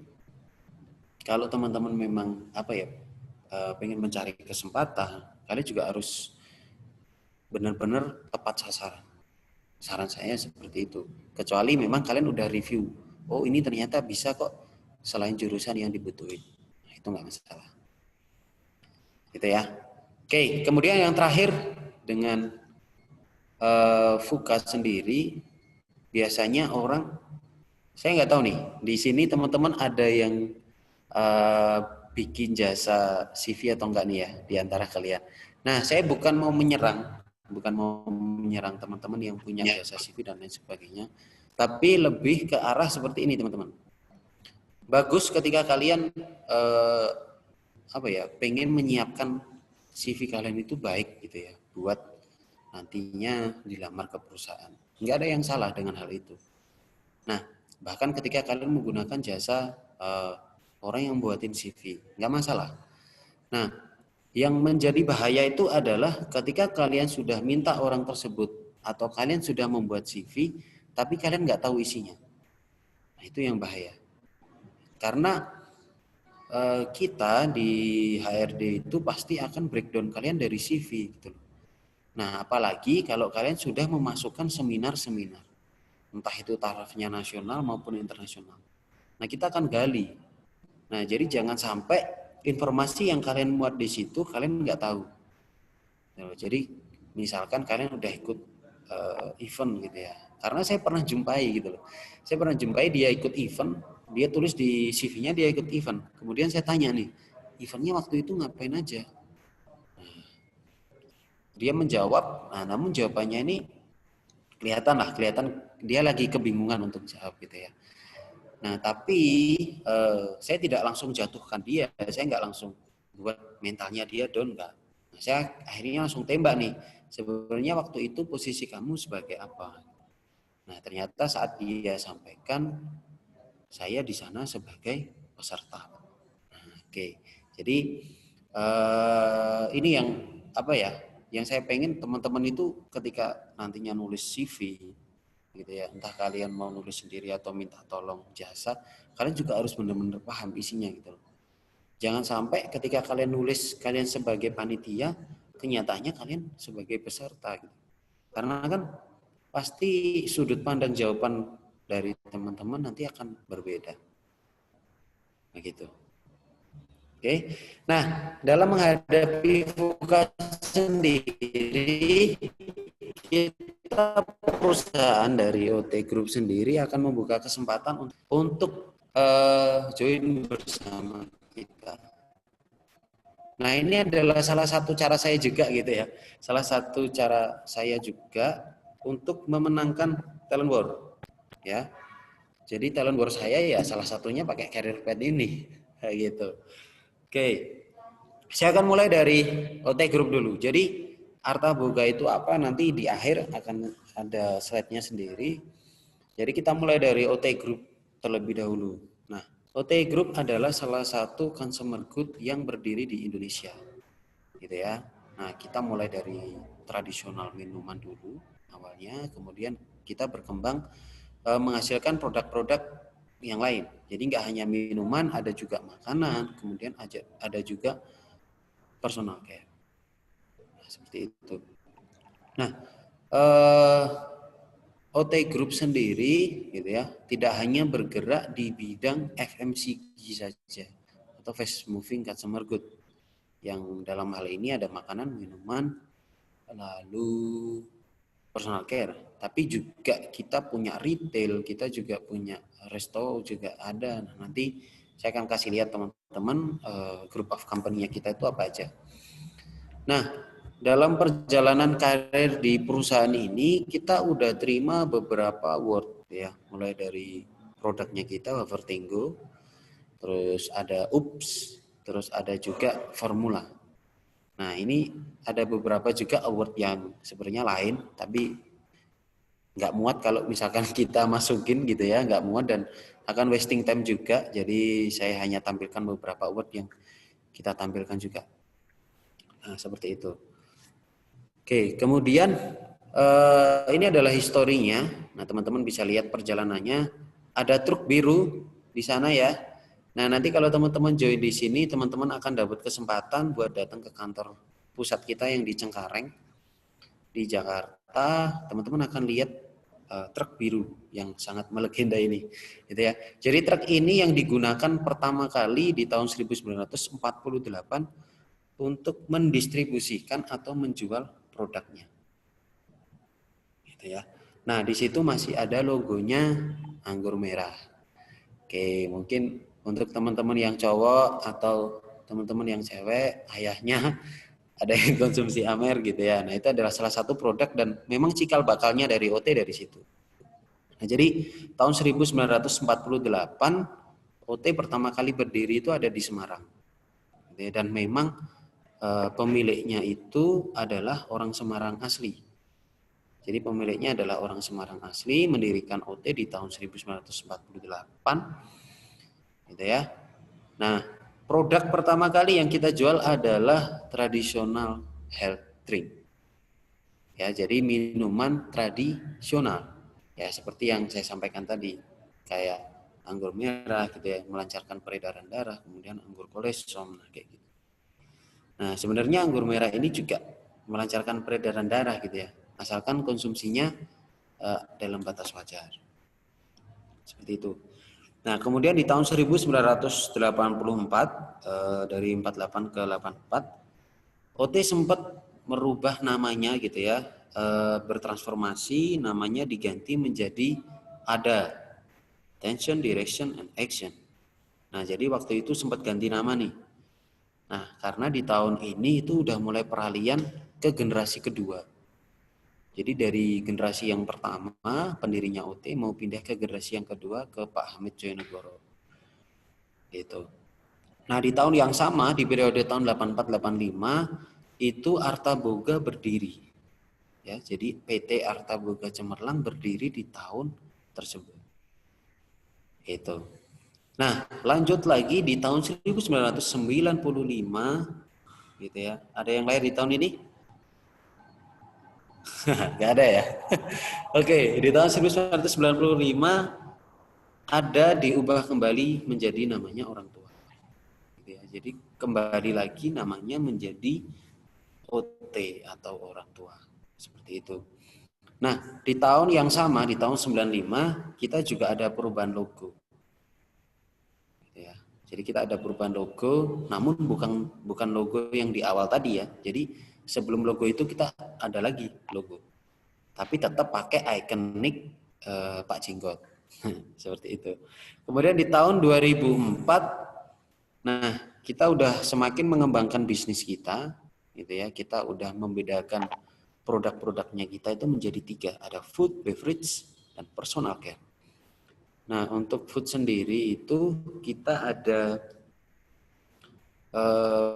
kalau teman-teman memang pengen mencari kesempatan, kalian juga harus benar-benar tepat sasaran. Saran saya seperti itu. Kecuali memang kalian udah review, oh ini ternyata bisa kok selain jurusan yang dibutuhin. Nah, itu nggak masalah. Gitu ya. Oke, kemudian yang terakhir dengan FUKA sendiri, biasanya orang, saya nggak tahu nih, di sini teman-teman ada yang bikin jasa CV atau enggak nih ya di antara kalian. Nah, saya bukan mau menyerang teman-teman yang punya jasa CV dan lain sebagainya, tapi lebih ke arah seperti ini teman-teman. Bagus ketika kalian pengen menyiapkan CV kalian itu baik gitu ya, buat nantinya dilamar ke perusahaan. Nggak ada yang salah dengan hal itu. Nah, bahkan ketika kalian menggunakan jasa orang yang buatin CV, nggak masalah. Nah, yang menjadi bahaya itu adalah ketika kalian sudah minta orang tersebut atau kalian sudah membuat CV, tapi kalian nggak tahu isinya. Nah, itu yang bahaya. Karena kita di HRD itu pasti akan breakdown kalian dari CV gitu. Nah, apalagi kalau kalian sudah memasukkan seminar-seminar, entah itu tarafnya nasional maupun internasional. Nah, kita akan gali. Nah, jadi jangan sampai informasi yang kalian muat di situ kalian nggak tahu. Jadi misalkan kalian udah ikut event gitu ya. Karena saya pernah jumpai gitu loh. Saya pernah jumpai dia ikut event, dia tulis di CV-nya dia ikut event. Kemudian saya tanya nih, eventnya waktu itu ngapain aja? Nah, dia menjawab, namun jawabannya ini kelihatan dia lagi kebingungan untuk jawab gitu ya. Nah, tapi saya tidak langsung jatuhkan dia, saya nggak langsung buat mentalnya dia down, nggak. Nah, saya akhirnya langsung tembak nih, sebenarnya waktu itu posisi kamu sebagai apa? Nah, ternyata saat dia sampaikan, saya di sana sebagai peserta. Nah, oke. Jadi ini yang yang saya pengen teman-teman itu ketika nantinya nulis CV, gitu ya, entah kalian mau nulis sendiri atau minta tolong jasa, kalian juga harus benar-benar paham isinya gitu loh. Jangan sampai ketika kalian nulis kalian sebagai panitia, kenyataannya kalian sebagai peserta gitu. Karena kan pasti sudut pandang jawaban dari teman-teman nanti akan berbeda. Begitu. Oke. Nah, dalam menghadapi FUKA sendiri, kita perusahaan dari OT Group sendiri akan membuka kesempatan untuk join bersama kita. Nah, ini adalah salah satu cara saya juga gitu ya. Salah satu cara saya juga untuk memenangkan talent war, ya. Jadi talent war saya ya salah satunya pakai career path ini, kayak gitu. Oke, saya akan mulai dari OT Group dulu. Jadi Arta Boga itu apa, nanti di akhir akan ada slide-nya sendiri. Jadi kita mulai dari OT Group terlebih dahulu. Nah, OT Group adalah salah satu consumer good yang berdiri di Indonesia, gitu ya. Nah, kita mulai dari tradisional minuman dulu awalnya, kemudian kita berkembang menghasilkan produk-produk yang lain. Jadi nggak hanya minuman, ada juga makanan, kemudian ada juga personal care. Nah, seperti itu. Nah, OT Group sendiri, gitu ya, tidak hanya bergerak di bidang FMCG saja atau fast moving consumer good. Yang dalam hal ini ada makanan, minuman, lalu personal care, tapi juga kita punya retail, kita juga punya resto juga ada. Nah, nanti saya akan kasih lihat teman-teman group of company-nya kita itu apa aja. Nah, dalam perjalanan karir di perusahaan ini kita udah terima beberapa award ya, mulai dari produknya kita Wavertingo, terus ada UPS, terus ada juga Formula. Nah, ini ada beberapa juga award yang sebenarnya lain, tapi nggak muat kalau misalkan kita masukin gitu ya, nggak muat dan akan wasting time juga. Jadi saya hanya tampilkan beberapa award yang kita tampilkan juga. Nah, seperti itu. Oke, kemudian ini adalah historinya. Nah, teman-teman bisa lihat perjalanannya. Ada truk biru di sana ya. Nah, nanti kalau teman-teman join di sini, teman-teman akan dapat kesempatan buat datang ke kantor pusat kita yang di Cengkareng, di Jakarta. Teman-teman akan lihat truk biru yang sangat melegenda ini, gitu ya. Jadi truk ini yang digunakan pertama kali di tahun 1948 untuk mendistribusikan atau menjual produknya, gitu ya. Nah, di situ masih ada logonya anggur merah. Oke, mungkin untuk teman-teman yang cowok atau teman-teman yang cewek, ayahnya ada yang konsumsi Amer gitu ya. Nah, itu adalah salah satu produk dan memang cikal bakalnya dari OT dari situ. Nah, jadi tahun 1948 OT pertama kali berdiri itu ada di Semarang. Dan memang pemiliknya itu adalah orang Semarang asli. Jadi pemiliknya adalah orang Semarang asli, mendirikan OT di tahun 1948. Gitu ya. Nah, produk pertama kali yang kita jual adalah tradisional health drink. Ya, jadi minuman tradisional. Ya, seperti yang saya sampaikan tadi, kayak anggur merah gitu ya, melancarkan peredaran darah, kemudian anggur kolesom, nah kayak gitu. Nah, sebenarnya anggur merah ini juga melancarkan peredaran darah gitu ya, asalkan konsumsinya dalam batas wajar. Seperti itu. Nah, kemudian di tahun 1984 dari 48 ke 84 OT sempat merubah namanya gitu ya, bertransformasi, namanya diganti menjadi ADA, Attention, Direction, and Action. Nah, jadi waktu itu sempat ganti nama nih. Nah, karena di tahun ini itu udah mulai peralihan ke generasi kedua. Jadi dari generasi yang pertama, pendirinya OT mau pindah ke generasi yang kedua ke Pak Hamid Joyonegoro. Gitu. Nah, di tahun yang sama, di periode tahun 84-85, itu Arta Boga berdiri. Ya, jadi PT Arta Boga Cemerlang berdiri di tahun tersebut. Itu. Nah, lanjut lagi di tahun 1995, gitu ya. Ada yang lahir di tahun ini? Nggak ada ya? Oke, di tahun 1995 ada diubah kembali menjadi namanya orang tua. Gitu ya. Jadi kembali lagi namanya menjadi OT atau orang tua. Seperti itu. Nah, di tahun yang sama, di tahun 95, kita juga ada perubahan logo. Gitu ya. Jadi kita ada perubahan logo, namun bukan logo yang di awal tadi ya. Jadi sebelum logo itu kita ada lagi logo. Tapi tetap pakai ikonik Pak Jenggot. Seperti itu. Kemudian di tahun 2004, nah kita udah semakin mengembangkan bisnis kita, gitu ya. Kita udah membedakan produk-produknya kita itu menjadi 3. Ada food, beverage, dan personal care. Nah, untuk food sendiri itu kita ada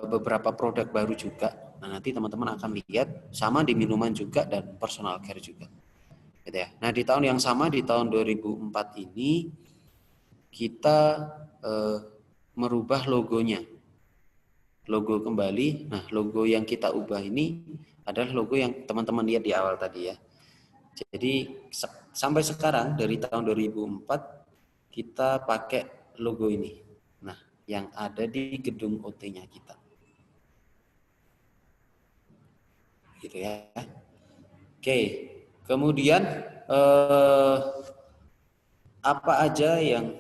beberapa produk baru juga. Nah, nanti teman-teman akan lihat sama di minuman juga dan personal care juga. Gitu ya. Nah, di tahun yang sama di tahun 2004 ini kita merubah logonya. Logo kembali. Nah, logo yang kita ubah ini adalah logo yang teman-teman lihat di awal tadi ya. Jadi sampai sekarang dari tahun 2004 kita pakai logo ini. Nah, yang ada di gedung OT-nya kita. Gitu ya. Oke. Kemudian apa aja yang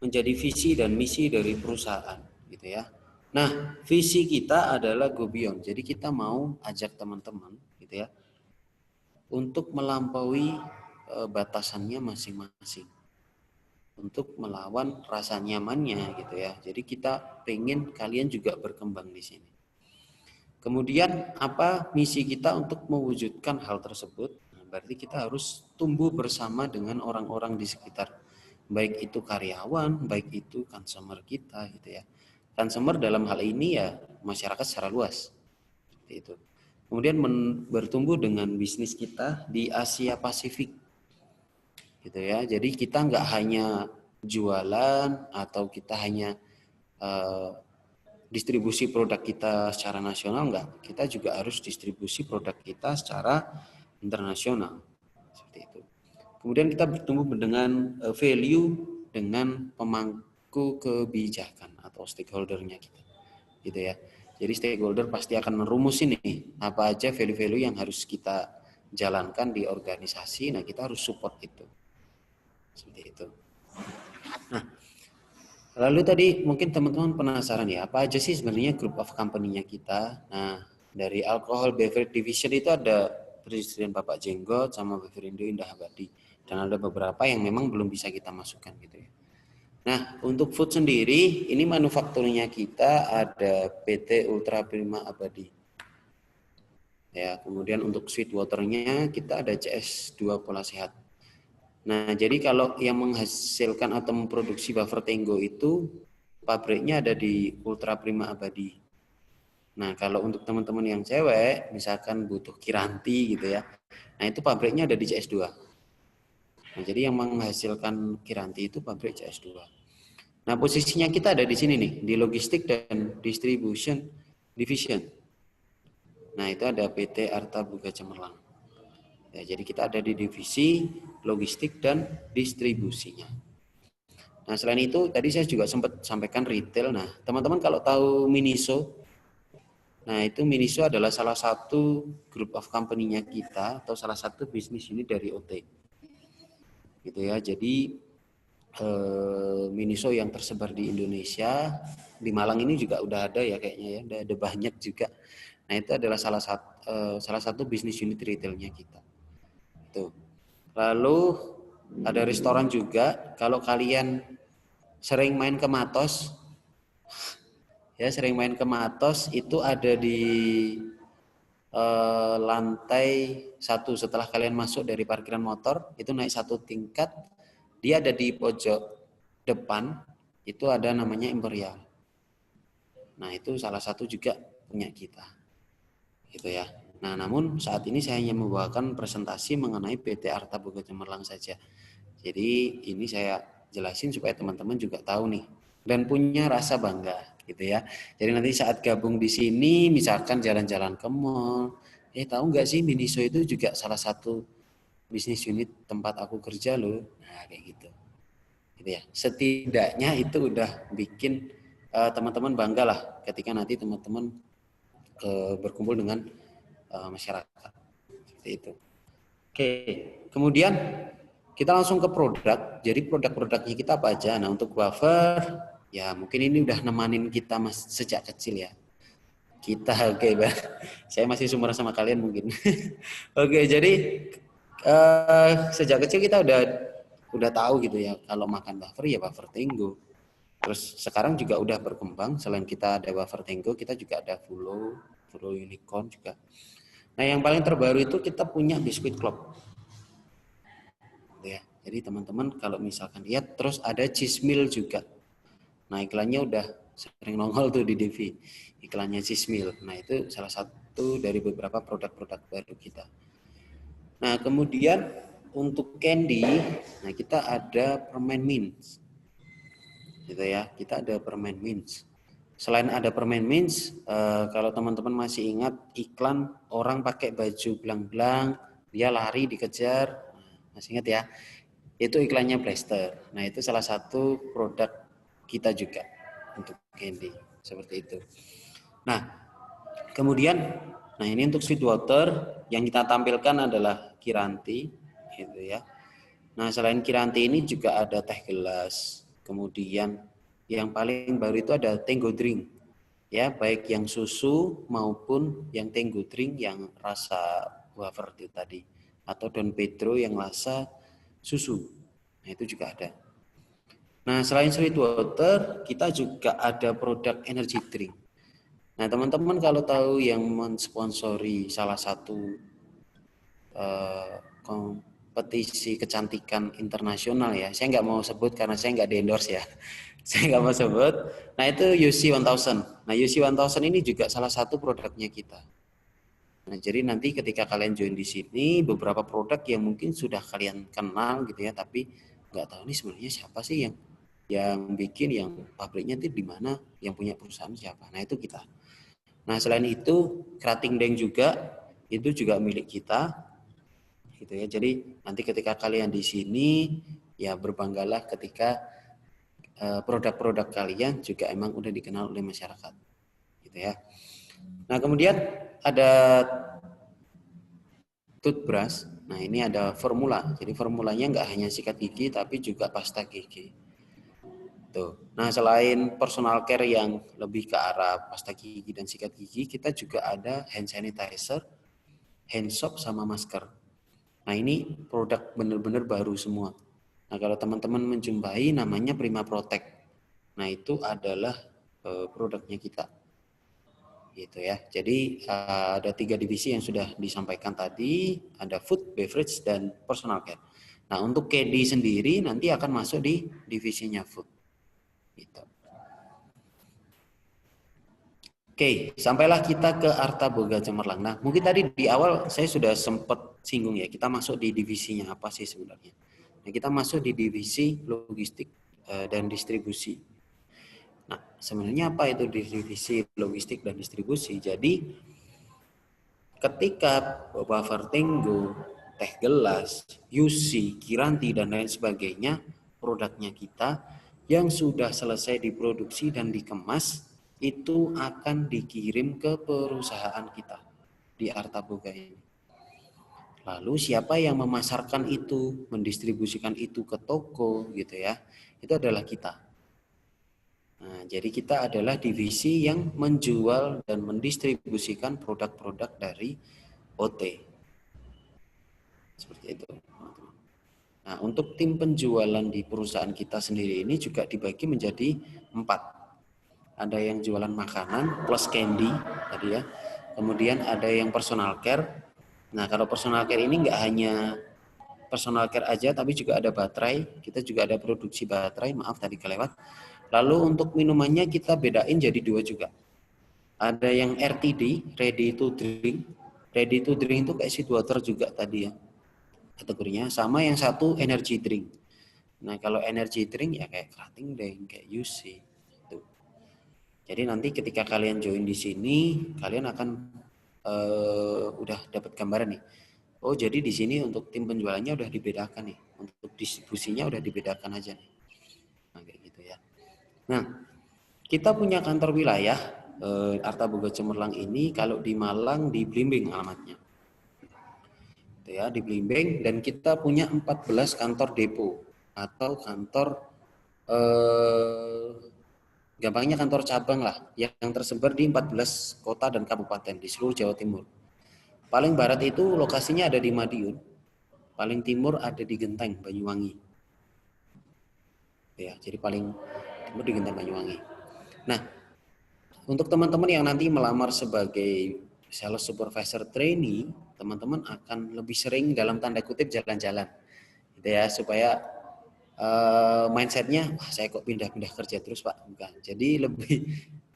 menjadi visi dan misi dari perusahaan gitu ya. Nah, visi kita adalah go beyond. Jadi kita mau ajak teman-teman gitu ya untuk melampaui batasannya masing-masing. Untuk melawan rasa nyamannya gitu ya. Jadi kita pengen kalian juga berkembang di sini. Kemudian apa misi kita untuk mewujudkan hal tersebut? Nah, berarti kita harus tumbuh bersama dengan orang-orang di sekitar, baik itu karyawan, baik itu consumer kita gitu ya. Consumer dalam hal ini ya masyarakat secara luas. Seperti itu. Kemudian bertumbuh dengan bisnis kita di Asia Pasifik. Gitu ya. Jadi kita nggak hanya jualan atau kita hanya distribusi produk kita secara nasional, enggak. Kita juga harus distribusi produk kita secara internasional. Seperti itu. Kemudian kita bertumbuh dengan value dengan pemangku kebijakan atau stakeholder-nya kita. Gitu ya. Jadi stakeholder pasti akan merumusin nih apa aja value-value yang harus kita jalankan di organisasi. Nah, kita harus support itu. Seperti itu. Nah, lalu tadi mungkin teman-teman penasaran ya, apa aja sih sebenarnya group of company-nya kita? Nah, dari Alcohol Beverage Division itu ada Presiden Bapak Jenggot sama Beverindo Indah Abadi. Dan ada beberapa yang memang belum bisa kita masukkan gitu ya. Nah, untuk food sendiri, ini manufakturnya kita ada PT Ultra Prima Abadi. Ya, kemudian untuk sweet water-nya kita ada CS2 Pola Sehat. Nah, jadi kalau yang menghasilkan atau memproduksi wafer Tenggo itu pabriknya ada di Ultra Prima Abadi. Nah, kalau untuk teman-teman yang cewek, misalkan butuh Kiranti gitu ya. Nah, itu pabriknya ada di CS2. Nah, jadi yang menghasilkan Kiranti itu pabrik CS2. Nah, posisinya kita ada di sini nih, di logistik dan distribution division. Nah, itu ada PT Arta Buga Cemerlang. Ya, jadi kita ada di divisi logistik dan distribusinya. Nah, selain itu tadi saya juga sempat sampaikan retail. Nah, teman-teman kalau tahu Miniso, nah itu Miniso adalah salah satu group of company-nya kita atau salah satu bisnis unit dari OT. Gitu ya. Jadi Miniso yang tersebar di Indonesia, di Malang ini juga udah ada ya kayaknya ya, udah ada banyak juga. Nah, itu adalah salah satu bisnis unit retailnya kita. Tuh. Lalu ada restoran juga. Kalau kalian sering main ke Matos, ya sering main ke Matos itu ada di lantai 1 setelah kalian masuk dari parkiran motor itu naik 1 tingkat, dia ada di pojok depan itu ada namanya Imperial. Nah, itu salah satu juga punya kita, gitu ya. Nah, namun saat ini saya hanya membawakan presentasi mengenai PT Arta Boga Cemerlang saja. Jadi ini saya jelasin supaya teman-teman juga tahu nih dan punya rasa bangga gitu ya. Jadi nanti saat gabung di sini misalkan jalan-jalan ke mall, tahu nggak sih Miniso itu juga salah satu bisnis unit tempat aku kerja loh. Nah, kayak gitu. Gitu ya. Setidaknya itu udah bikin teman-teman bangga lah ketika nanti teman-teman berkumpul dengan masyarakat. Seperti itu. Oke, kemudian kita langsung ke produk. Jadi produk-produknya kita apa aja? Nah, untuk wafer, ya mungkin ini udah nemanin kita sejak kecil ya. Kita, oke, saya masih sumber sama kalian mungkin. Oke, jadi sejak kecil kita udah tahu gitu ya. Kalau makan wafer ya wafer Tenggo. Terus sekarang juga udah berkembang. Selain kita ada wafer Tenggo, kita juga ada Fulo Unicorn juga. Nah, yang paling terbaru itu kita punya biskuit klop. Ya. Jadi teman-teman kalau misalkan lihat, terus ada cheese meal juga. Nah iklannya udah sering nongol tuh di DV, iklannya cheese meal. Nah itu salah satu dari beberapa produk-produk baru kita. Nah kemudian untuk candy, nah kita ada permen mints, gitu ya. Kita ada permen mints. Selain ada permen mints, kalau teman-teman masih ingat iklan orang pakai baju belang-belang, dia lari dikejar, masih ingat ya? Itu iklannya Blaster. Nah itu salah satu produk kita juga untuk candy seperti itu. Nah kemudian, nah ini untuk sweet water yang kita tampilkan adalah Kiranti, gitu ya. Nah selain Kiranti ini juga ada teh gelas, kemudian yang paling baru itu ada Tango Drink, ya baik yang susu maupun yang Tango Drink yang rasa wafer itu tadi, atau Don Pedro yang rasa susu. Nah, itu juga ada. Nah, selain sweet water, kita juga ada produk energy drink. Nah, teman-teman kalau tahu yang mensponsori salah satu kompetisi kecantikan internasional ya, saya nggak mau sebut karena saya nggak di-endorse ya. Saya nggak mau sebut. Nah, itu UC 1000. Nah, UC 1000 ini juga salah satu produknya kita. Nah, jadi nanti ketika kalian join di sini, beberapa produk yang mungkin sudah kalian kenal gitu ya, tapi nggak tahu nih sebenarnya siapa sih yang bikin, yang pabriknya itu di mana, yang punya perusahaan siapa. Nah, itu kita. Nah, selain itu, Krating Deng juga itu juga milik kita. Gitu ya. Jadi nanti ketika kalian di sini ya berbanggalah ketika produk-produk kalian juga emang udah dikenal oleh masyarakat. Gitu ya. Nah, kemudian ada toothbrush. Nah, ini ada formula. Jadi formulanya nggak hanya sikat gigi, tapi juga pasta gigi. Tuh. Nah, selain personal care yang lebih ke arah pasta gigi dan sikat gigi, kita juga ada hand sanitizer, hand soap, sama masker. Nah, ini produk benar-benar baru semua. Nah, kalau teman-teman menjumpai namanya Prima Protect. Nah, itu adalah produknya kita. Gitu ya. Jadi ada 3 divisi yang sudah disampaikan tadi, ada food, beverage, dan personal care. Nah untuk KD sendiri nanti akan masuk di divisinya food. Gitu. Oke, sampailah kita ke Arta Boga Cemerlang. Nah mungkin tadi di awal saya sudah sempat singgung ya, kita masuk di divisinya apa sih sebenarnya. Nah kita masuk di divisi logistik dan distribusi. Nah, sebenarnya apa itu divisi logistik dan distribusi? Jadi, ketika wafer Tango, teh gelas, UC, Kiranti, dan lain sebagainya, produknya kita yang sudah selesai diproduksi dan dikemas, itu akan dikirim ke perusahaan kita di Arta Boga ini. Lalu siapa yang memasarkan itu, mendistribusikan itu ke toko, gitu ya? Itu adalah kita. Nah, jadi kita adalah divisi yang menjual dan mendistribusikan produk-produk dari OT. Seperti itu. Nah, untuk tim penjualan di perusahaan kita sendiri ini juga dibagi menjadi 4. Ada yang jualan makanan plus candy tadi ya. Kemudian ada yang personal care. Nah, kalau personal care ini nggak hanya personal care aja, tapi juga ada baterai. Kita juga ada produksi baterai. Maaf tadi kelewat. Lalu untuk minumannya kita bedain jadi 2 juga. Ada yang RTD, ready to drink. Ready to drink itu kayak sweet water juga tadi ya kategorinya. Sama yang satu energy drink. Nah kalau energy drink ya kayak Krating Deng, kayak UC. Gitu. Jadi nanti ketika kalian join di sini, kalian akan udah dapat gambaran nih. Oh jadi di sini untuk tim penjualannya udah dibedakan nih. Untuk distribusinya udah dibedakan aja nih. Nah kayak gitu ya. Nah, kita punya kantor wilayah Arta Boga Cemerlang ini kalau di Malang di Blimbing alamatnya. Itu ya, di Blimbing, dan kita punya 14 kantor depo atau kantor gampangnya kantor cabang lah yang tersebar di 14 kota dan kabupaten di seluruh Jawa Timur. Paling barat itu lokasinya ada di Madiun, paling timur ada di Genteng, Banyuwangi. Ya, jadi paling timur di Genteng, Banyuwangi. Nah, untuk teman-teman yang nanti melamar sebagai sales supervisor trainee, teman-teman akan lebih sering dalam tanda kutip jalan-jalan. Gitu gitu ya, supaya mindsetnya, wah saya kok pindah-pindah kerja terus Pak, bukan. Jadi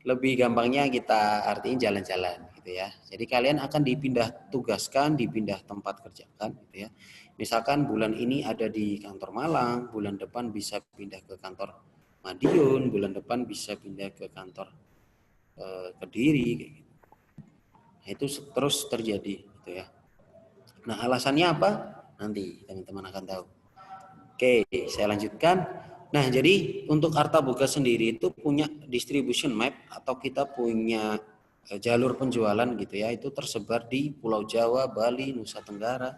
lebih gampangnya kita artiin jalan-jalan gitu ya. Jadi kalian akan dipindah tugaskan, dipindah tempat kerjakan gitu ya. Misalkan bulan ini ada di kantor Malang, bulan depan bisa pindah ke kantor Madiun, bulan depan bisa pindah ke kantor Kediri kayak gitu. Nah, itu terus terjadi gitu ya. Nah, alasannya apa? Nanti teman-teman akan tahu. Oke, saya lanjutkan. Nah, jadi untuk Artaboga sendiri itu punya distribution map atau kita punya jalur penjualan gitu ya, itu tersebar di Pulau Jawa, Bali, Nusa Tenggara,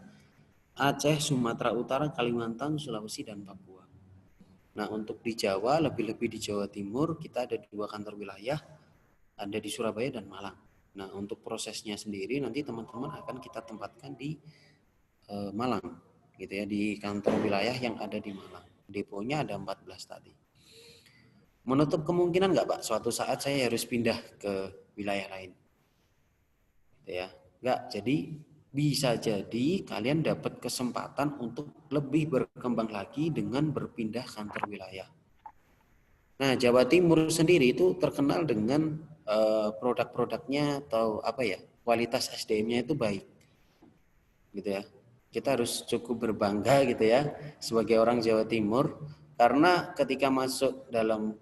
Aceh, Sumatera Utara, Kalimantan, Sulawesi, dan Papua. Nah, untuk di Jawa, lebih-lebih di Jawa Timur, kita ada 2 kantor wilayah, ada di Surabaya dan Malang. Nah, untuk prosesnya sendiri nanti teman-teman akan kita tempatkan di Malang, gitu ya, di kantor wilayah yang ada di Malang. Deponya ada 14 tadi. Menutup kemungkinan nggak Pak, suatu saat saya harus pindah ke wilayah lain? Gitu ya. Nggak, jadi bisa jadi kalian dapat kesempatan untuk lebih berkembang lagi dengan berpindah kantor wilayah. Nah, Jawa Timur sendiri itu terkenal dengan produk-produknya atau apa ya, kualitas SDM-nya itu baik. Gitu ya. Kita harus cukup berbangga gitu ya sebagai orang Jawa Timur, karena ketika masuk dalam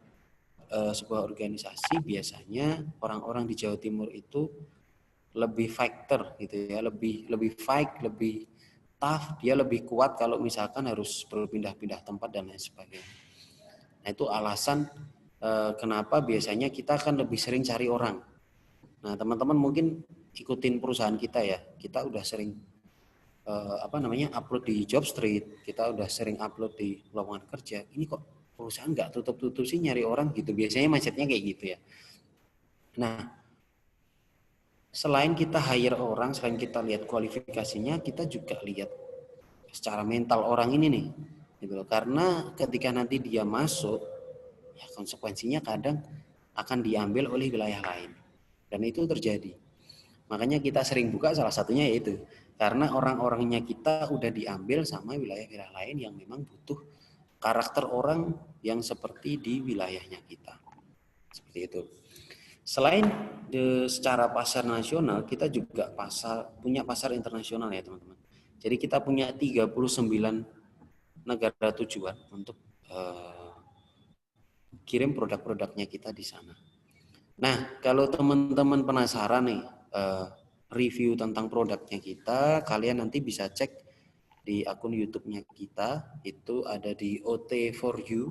sebuah organisasi biasanya orang-orang di Jawa Timur itu lebih fighter gitu ya, lebih fight, lebih tough, dia lebih kuat kalau misalkan harus berpindah-pindah tempat dan lain sebagainya. Nah, itu alasan kenapa biasanya kita akan lebih sering cari orang. Nah, teman-teman mungkin ikutin perusahaan kita ya, kita udah sering upload di Jobstreet, kita udah sering upload di lowongan kerja. Ini kok perusahaan nggak tutup-tutup sih nyari orang gitu. Biasanya mindsetnya kayak gitu ya. Nah, selain kita hire orang, selain kita lihat kualifikasinya, kita juga lihat secara mental orang ini nih. Gitu loh. Karena ketika nanti dia masuk, ya konsekuensinya kadang akan diambil oleh wilayah lain. Dan itu terjadi. Makanya kita sering buka salah satunya yaitu karena orang-orangnya kita udah diambil sama wilayah-wilayah lain yang memang butuh karakter orang yang seperti di wilayahnya kita. Seperti itu. Selain secara pasar nasional, kita juga punya pasar internasional ya teman-teman. Jadi kita punya 39 negara tujuan untuk kirim produk-produknya kita di sana. Nah, kalau teman-teman penasaran nih, review tentang produknya kita, kalian nanti bisa cek di akun YouTube-nya kita, itu ada di OT4U,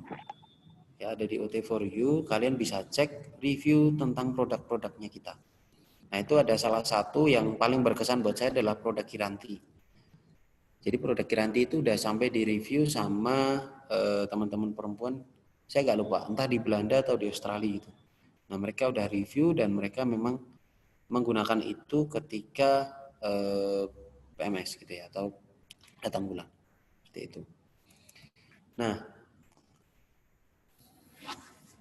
ya ada di OT4U, kalian bisa cek review tentang produk-produknya kita. Nah, itu ada salah satu yang paling berkesan buat saya adalah produk Kiranti. Jadi produk Kiranti itu udah sampai di review sama teman-teman perempuan, saya nggak lupa, entah di Belanda atau di Australia gitu. Nah, mereka udah review dan mereka memang menggunakan itu ketika PMS gitu ya, atau datang bulan seperti itu. Nah,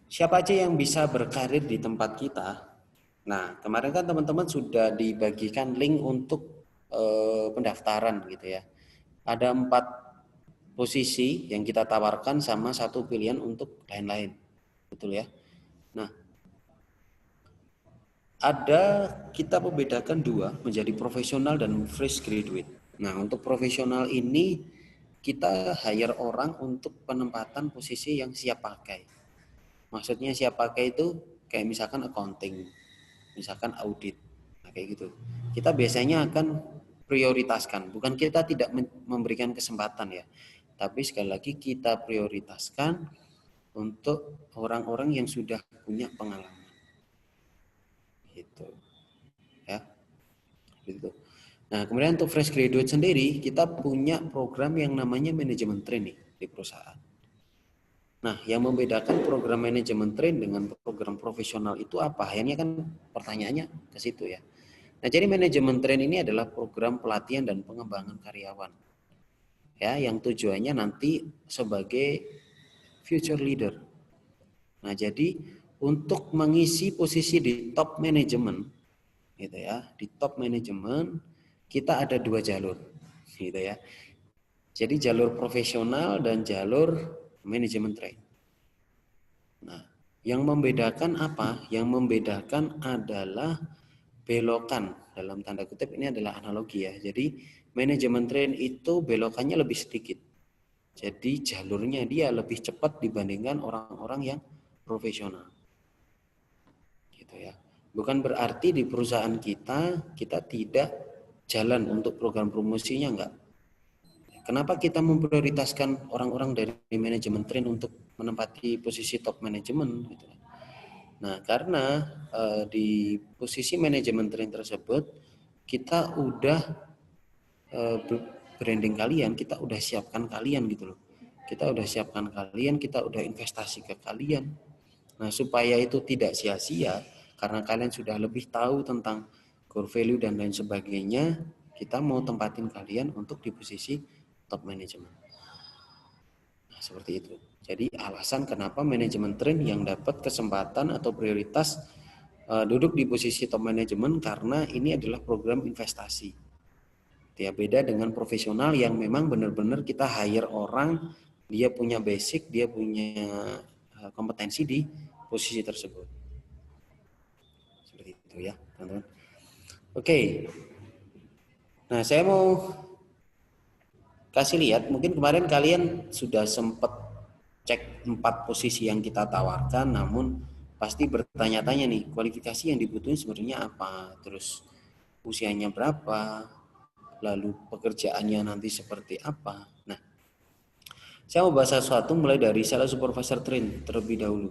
siapa aja yang bisa berkarir di tempat kita? Nah, kemarin kan teman-teman sudah dibagikan link untuk pendaftaran gitu ya. Ada 4 posisi yang kita tawarkan sama 1 pilihan untuk lain-lain, betul ya. Nah, kita membedakan 2 menjadi profesional dan fresh graduate. Nah, untuk profesional ini kita hire orang untuk penempatan posisi yang siap pakai. Maksudnya siap pakai itu kayak misalkan accounting, misalkan audit, nah, kayak gitu. Kita biasanya akan prioritaskan, bukan kita tidak memberikan kesempatan ya, tapi sekali lagi kita prioritaskan untuk orang-orang yang sudah punya pengalaman. Gitu ya, gitu. Nah, kemudian untuk fresh graduate sendiri kita punya program yang namanya manajemen training di perusahaan. Nah, yang membedakan program manajemen training dengan program profesional itu apa? Akhirnya kan pertanyaannya ke situ ya. Nah, jadi manajemen training ini adalah program pelatihan dan pengembangan karyawan ya, yang tujuannya nanti sebagai future leader. Nah, jadi untuk mengisi posisi di top manajemen, gitu ya, di top manajemen kita ada 2 jalur, gitu ya. Jadi jalur profesional dan jalur manajemen train. Nah, yang membedakan apa? Yang membedakan adalah belokan, dalam tanda kutip ini adalah analogi ya. Jadi manajemen train itu belokannya lebih sedikit. Jadi jalurnya dia lebih cepat dibandingkan orang-orang yang profesional. Gitu ya. Bukan berarti di perusahaan kita tidak jalan untuk program promosinya, enggak. Kenapa kita memprioritaskan orang-orang dari manajemen train untuk menempati posisi top manajemen? Gitu. Nah, karena di posisi manajemen train tersebut kita udah branding kalian, kita udah siapkan kalian gitu loh. Kita udah siapkan kalian, kita udah investasi ke kalian. Nah, supaya itu tidak sia-sia, karena kalian sudah lebih tahu tentang core value dan lain sebagainya, kita mau tempatin kalian untuk di posisi top management. Nah, seperti itu. Jadi alasan kenapa manajemen train yang dapat kesempatan atau prioritas duduk di posisi top management karena ini adalah program investasi. Ya, beda dengan profesional yang memang benar-benar kita hire orang, dia punya basic, dia punya kompetensi di posisi tersebut. Seperti itu ya, teman-teman. Oke. Nah, saya mau kasih lihat, mungkin kemarin kalian sudah sempat cek 4 posisi yang kita tawarkan, namun pasti bertanya-tanya nih, kualifikasi yang dibutuhin sebenarnya apa, terus usianya berapa, lalu pekerjaannya nanti seperti apa. Nah, saya mau bahas sesuatu mulai dari sales supervisor train terlebih dahulu.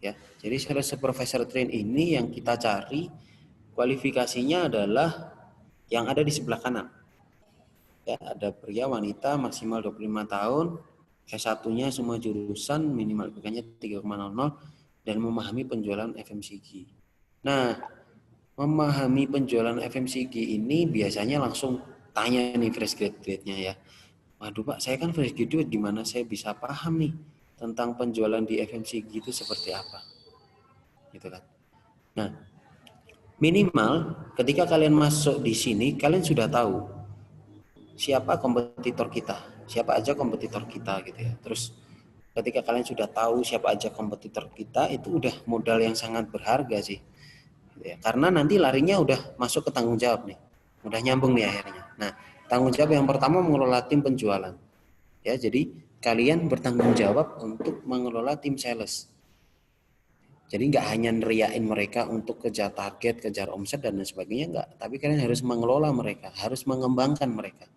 Ya, jadi sales supervisor train ini yang kita cari kualifikasinya adalah yang ada di sebelah kanan. Ya, ada pria wanita maksimal 25 tahun, S1-nya semua jurusan, minimal IPK-nya 3,00 dan memahami penjualan FMCG. Nah, memahami penjualan FMCG ini biasanya langsung tanya nih fresh graduate-nya ya. Waduh Pak, saya kan fresh graduate, gimana saya bisa paham nih tentang penjualan di FMCG itu seperti apa? Gitu kan. Nah, minimal ketika kalian masuk di sini, kalian sudah tahu siapa kompetitor kita, siapa aja kompetitor kita gitu ya. Terus ketika kalian sudah tahu siapa aja kompetitor kita, itu udah modal yang sangat berharga sih. Gitu ya. Karena nanti larinya udah masuk ke tanggung jawab nih. Udah nyambung nih akhirnya. Nah, tanggung jawab yang pertama mengelola tim penjualan. Ya, jadi kalian bertanggung jawab untuk mengelola tim sales. Jadi nggak hanya neriain mereka untuk kejar target, kejar omset dan lain sebagainya, enggak. Tapi kalian harus mengelola mereka, harus mengembangkan mereka.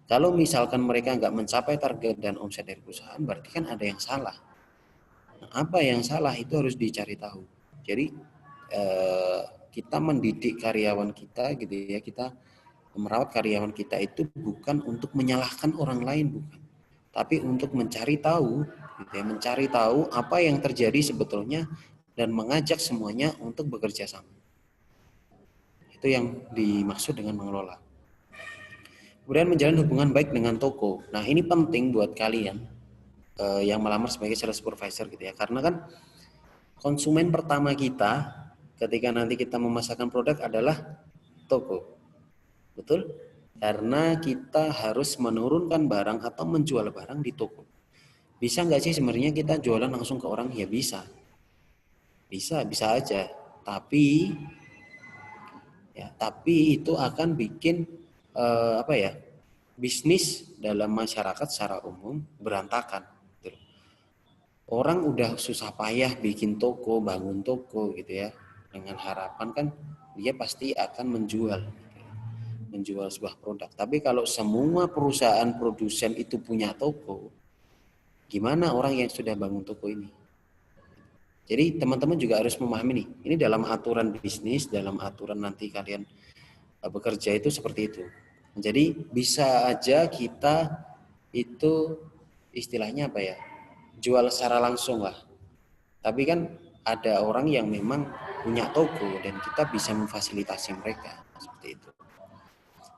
Kalau misalkan mereka nggak mencapai target dan omset dari perusahaan, berarti kan ada yang salah. Nah, apa yang salah itu harus dicari tahu. Jadi kita mendidik karyawan kita gitu ya, kita merawat karyawan kita itu bukan untuk menyalahkan orang lain, bukan, tapi untuk mencari tahu, gitu ya, mencari tahu apa yang terjadi sebetulnya dan mengajak semuanya untuk bekerja sama. Itu yang dimaksud dengan mengelola. Kemudian menjalin hubungan baik dengan toko. Nah, ini penting buat kalian yang melamar sebagai sales supervisor gitu ya. Karena kan konsumen pertama kita ketika nanti kita memasarkan produk adalah toko. Betul? Karena kita harus menurunkan barang atau menjual barang di toko. Bisa nggak sih sebenarnya kita jualan langsung ke orang? Ya bisa. Bisa aja. Tapi itu akan bikin bisnis dalam masyarakat secara umum berantakan. Orang udah susah payah bikin toko, bangun toko gitu ya, dengan harapan kan dia pasti akan menjual sebuah produk. Tapi kalau semua perusahaan produsen itu punya toko, gimana orang yang sudah bangun toko ini? Jadi teman-teman juga harus memahami nih, ini dalam aturan bisnis, dalam aturan nanti kalian bekerja itu seperti itu. Jadi bisa aja kita itu istilahnya apa ya, jual secara langsung lah. Tapi kan ada orang yang memang punya toko dan kita bisa memfasilitasi mereka seperti itu.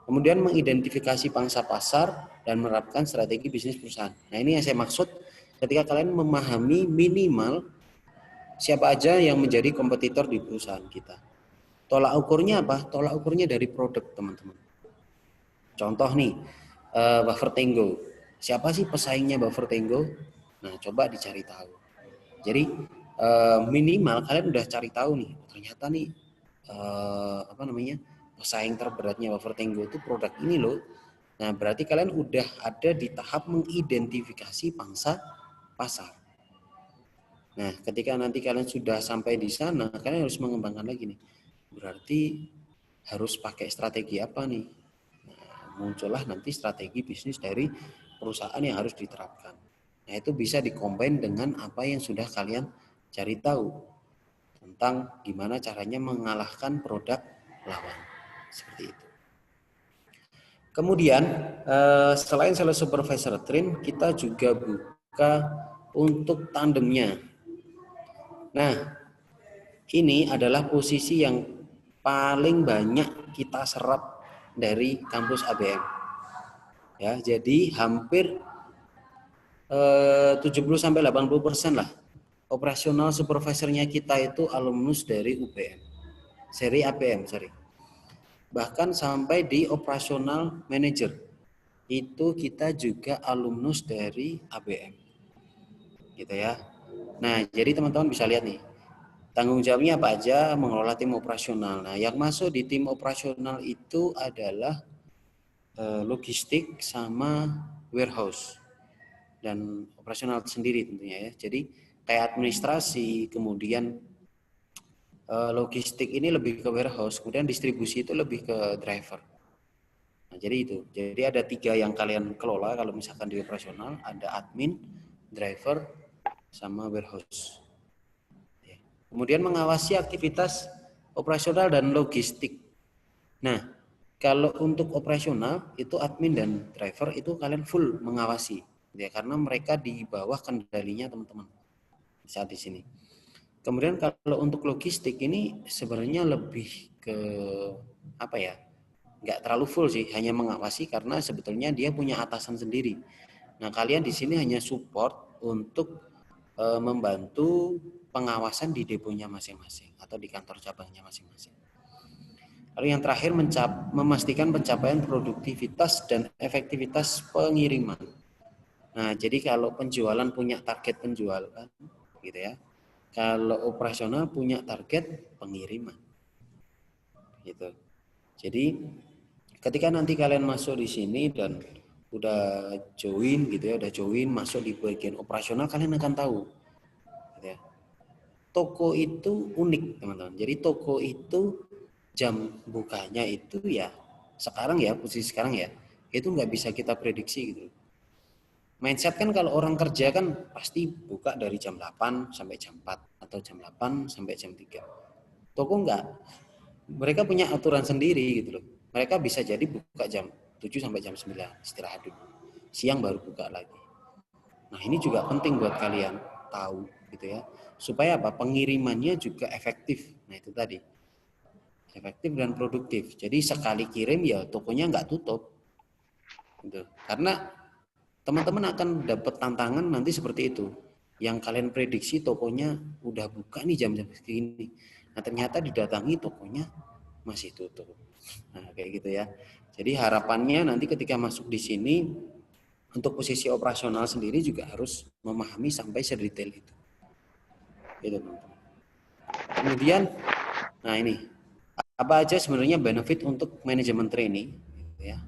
Kemudian mengidentifikasi pangsa pasar dan menerapkan strategi bisnis perusahaan. Nah, ini yang saya maksud ketika kalian memahami minimal siapa aja yang menjadi kompetitor di perusahaan kita. Tolak ukurnya apa? Tolak ukurnya dari produk, teman-teman. Contoh nih, Buffer Tango. Siapa sih pesaingnya Buffer Tango? Nah, coba dicari tahu. Jadi minimal kalian udah cari tahu nih, ternyata nih apa namanya, pesaing terberatnya Buffer Tango itu produk ini loh. Nah, berarti kalian udah ada di tahap mengidentifikasi pangsa pasar. Nah, ketika nanti kalian sudah sampai di sana, kalian harus mengembangkan lagi nih. Berarti harus pakai strategi apa nih? Nah, muncullah nanti strategi bisnis dari perusahaan yang harus diterapkan. Nah, itu bisa dikombin dengan apa yang sudah kalian cari tahu tentang gimana caranya mengalahkan produk lawan. Seperti itu. Kemudian, selain sales supervisor train, kita juga buka untuk tandemnya. Nah, ini adalah posisi yang paling banyak kita serap dari kampus ABM. Ya, jadi hampir 70-80% lah operasional supervisornya kita itu alumnus dari UPM. Seri ABM, sorry. Bahkan sampai di operasional manager itu kita juga alumnus dari ABM. Gitu ya. Nah, jadi teman-teman bisa lihat nih. Tanggung jawabnya apa aja mengelola tim operasional. Nah, yang masuk di tim operasional itu adalah logistik sama warehouse dan operasional sendiri tentunya ya. Jadi kayak administrasi, kemudian logistik ini lebih ke warehouse, kemudian distribusi itu lebih ke driver. Nah, jadi itu. Jadi ada 3 yang kalian kelola kalau misalkan di operasional, ada admin, driver, sama warehouse. Kemudian mengawasi aktivitas operasional dan logistik. Nah, kalau untuk operasional itu admin dan driver itu kalian full mengawasi, ya, karena mereka di bawah kendalinya teman-teman saat di sini. Kemudian kalau untuk logistik ini sebenarnya lebih ke apa ya? Nggak terlalu full sih, hanya mengawasi karena sebetulnya dia punya atasan sendiri. Nah, kalian di sini hanya support untuk membantu pengawasan di deponya masing-masing atau di kantor cabangnya masing-masing. Lalu yang terakhir memastikan pencapaian produktivitas dan efektivitas pengiriman. Nah, jadi kalau penjualan punya target penjualan, gitu ya. Kalau operasional punya target pengiriman, gitu. Jadi ketika nanti kalian masuk di sini dan udah join gitu ya, udah join masuk di bagian operasional, kalian akan tahu. Gitu ya. Toko itu unik teman-teman. Jadi toko itu jam bukanya itu ya sekarang ya, posisi sekarang ya, itu nggak bisa kita prediksi gitu. Mindset kan kalau orang kerja kan pasti buka dari jam 8 sampai jam 4 atau jam 8 sampai jam 3. Toko enggak. Mereka punya aturan sendiri gitu loh. Mereka bisa jadi buka jam 7 sampai jam 9, istirahat dulu. Siang baru buka lagi. Nah, ini juga penting buat kalian tahu gitu ya. Supaya apa? Pengirimannya juga efektif. Nah, itu tadi. Efektif dan produktif. Jadi sekali kirim ya tokonya nggak tutup. Gitu. Karena teman-teman akan dapat tantangan nanti seperti itu. Yang kalian prediksi tokonya udah buka nih jam-jam segini. Nah, ternyata didatangi tokonya masih tutup. Nah, kayak gitu ya. Jadi harapannya nanti ketika masuk di sini untuk posisi operasional sendiri juga harus memahami sampai sedetail itu. Gitu, teman-teman. Kemudian, nah ini apa aja sebenarnya benefit untuk manajemen training? Gitu ya.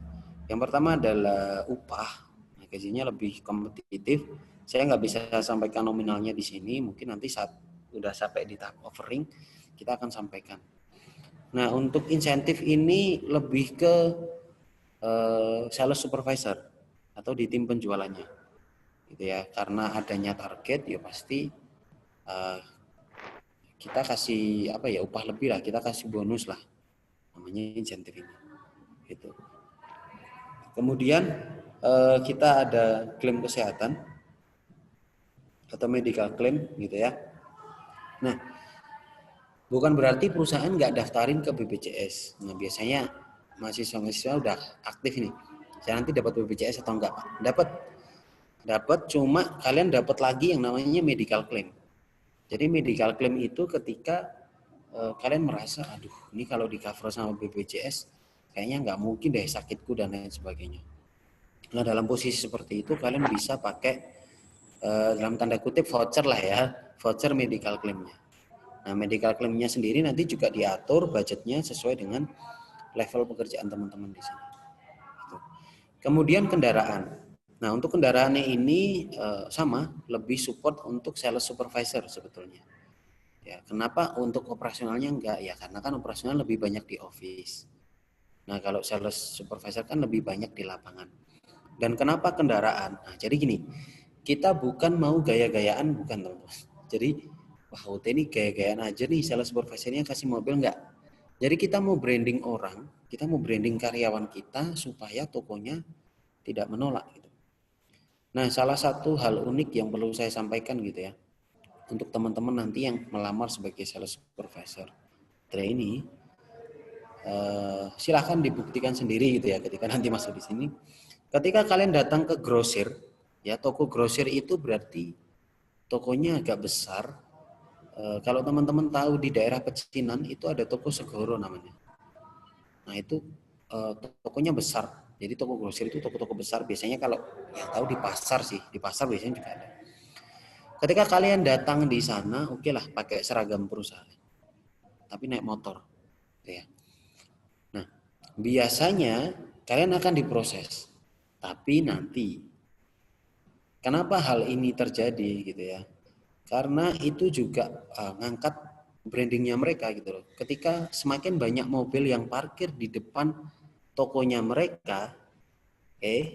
Yang pertama adalah upah. Gajinya lebih kompetitif. Saya nggak bisa sampaikan nominalnya di sini. Mungkin nanti saat udah sampai di tahap offering, kita akan sampaikan. Nah, untuk insentif ini lebih ke sales supervisor atau di tim penjualannya, gitu ya. Karena adanya target, ya pasti kita kasih apa ya, upah lebih lah. Kita kasih bonus lah, namanya insentif ini. Gitu. Kemudian kita ada klaim kesehatan atau medical claim gitu ya. Nah, bukan berarti perusahaan nggak daftarin ke BPJS. Nah, biasanya mahasiswa-mahasiswa udah aktif nih. Saya nanti dapat BPJS atau enggak, Pak? Dapat, cuma kalian dapat lagi yang namanya medical claim. Jadi medical claim itu ketika kalian merasa, aduh, ini kalau di cover sama BPJS kayaknya nggak mungkin deh sakitku dan lain sebagainya. Nah, dalam posisi seperti itu kalian bisa pakai dalam tanda kutip voucher lah ya, voucher medical claim-nya. Nah, medical claim-nya sendiri nanti juga diatur budgetnya sesuai dengan level pekerjaan teman-teman di sini. Kemudian kendaraan. Nah, untuk kendaraannya ini sama, lebih support untuk sales supervisor sebetulnya. Ya, kenapa untuk operasionalnya enggak? Ya, karena kan operasional lebih banyak di office. Nah, kalau sales supervisor kan lebih banyak di lapangan. Dan kenapa kendaraan? Nah, jadi gini, kita bukan mau gaya-gayaan, bukan teman-teman. Jadi, wah UT ini gaya-gayaan aja nih, sales supervisornya kasih mobil enggak. Jadi kita mau branding orang, kita mau branding karyawan kita supaya tokonya tidak menolak. Gitu. Nah, salah satu hal unik yang perlu saya sampaikan gitu ya, untuk teman-teman nanti yang melamar sebagai sales supervisor trainee, silahkan dibuktikan sendiri gitu ya ketika nanti masuk di sini. Ketika kalian datang ke grosir, ya toko grosir itu berarti tokonya agak besar. Kalau teman-teman tahu di daerah Pecinan itu ada toko Segoro namanya. Nah itu tokonya besar. Jadi toko grosir itu toko-toko besar. Biasanya kalau yang tahu di pasar sih, di pasar biasanya juga ada. Ketika kalian datang di sana, oke lah pakai seragam perusahaan, tapi naik motor, ya. Nah biasanya kalian akan diproses. Tapi nanti, kenapa hal ini terjadi gitu ya? Karena itu juga ngangkat brandingnya mereka gitu loh. Ketika semakin banyak mobil yang parkir di depan tokonya mereka,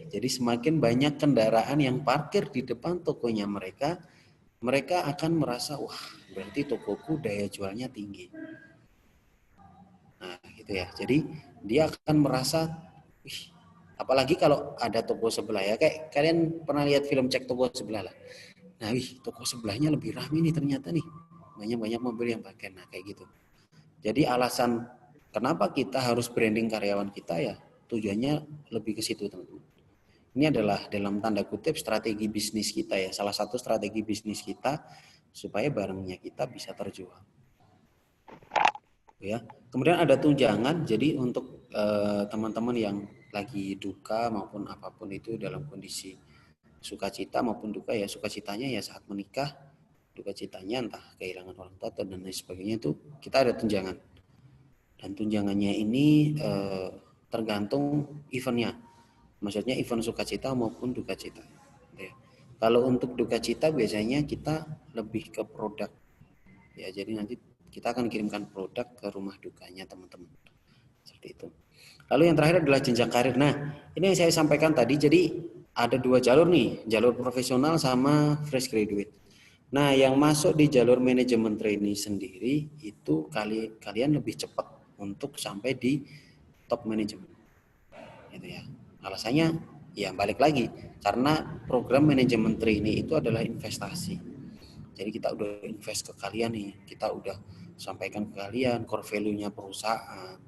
jadi semakin banyak kendaraan yang parkir di depan tokonya mereka, mereka akan merasa wah berarti tokoku daya jualnya tinggi. Nah gitu ya. Jadi dia akan merasa, wih, apalagi kalau ada toko sebelah ya, kayak kalian pernah lihat film Cek Toko Sebelah lah. Nah, wih, toko sebelahnya lebih ramai nih ternyata nih. Banyak-banyak mobil yang pakai. Nah, kayak gitu. Jadi alasan kenapa kita harus branding karyawan kita ya, tujuannya lebih ke situ, teman-teman. Ini adalah dalam tanda kutip strategi bisnis kita ya. Salah satu strategi bisnis kita supaya barangnya kita bisa terjual. Ya. Kemudian ada tunjangan. Jadi untuk teman-teman yang lagi duka maupun apapun itu dalam kondisi sukacita maupun duka ya, sukacitanya ya saat menikah, duka citanya entah kehilangan orang tua dan lain sebagainya, itu kita ada tunjangan. Dan tunjangannya ini tergantung eventnya. Maksudnya event sukacita maupun duka cita. Ya. Kalau untuk duka cita biasanya kita lebih ke produk. Ya, jadi nanti kita akan kirimkan produk ke rumah dukanya teman-teman. Seperti itu. Lalu yang terakhir adalah jenjang karir. Nah, ini yang saya sampaikan tadi. Jadi ada dua jalur nih, jalur profesional sama fresh graduate. Nah, yang masuk di jalur manajemen trainee sendiri itu kalian lebih cepat untuk sampai di top manajemen. Gitu ya. Alasannya ya balik lagi karena program manajemen trainee itu adalah investasi. Jadi kita udah invest ke kalian nih, kita udah sampaikan ke kalian core value-nya perusahaan,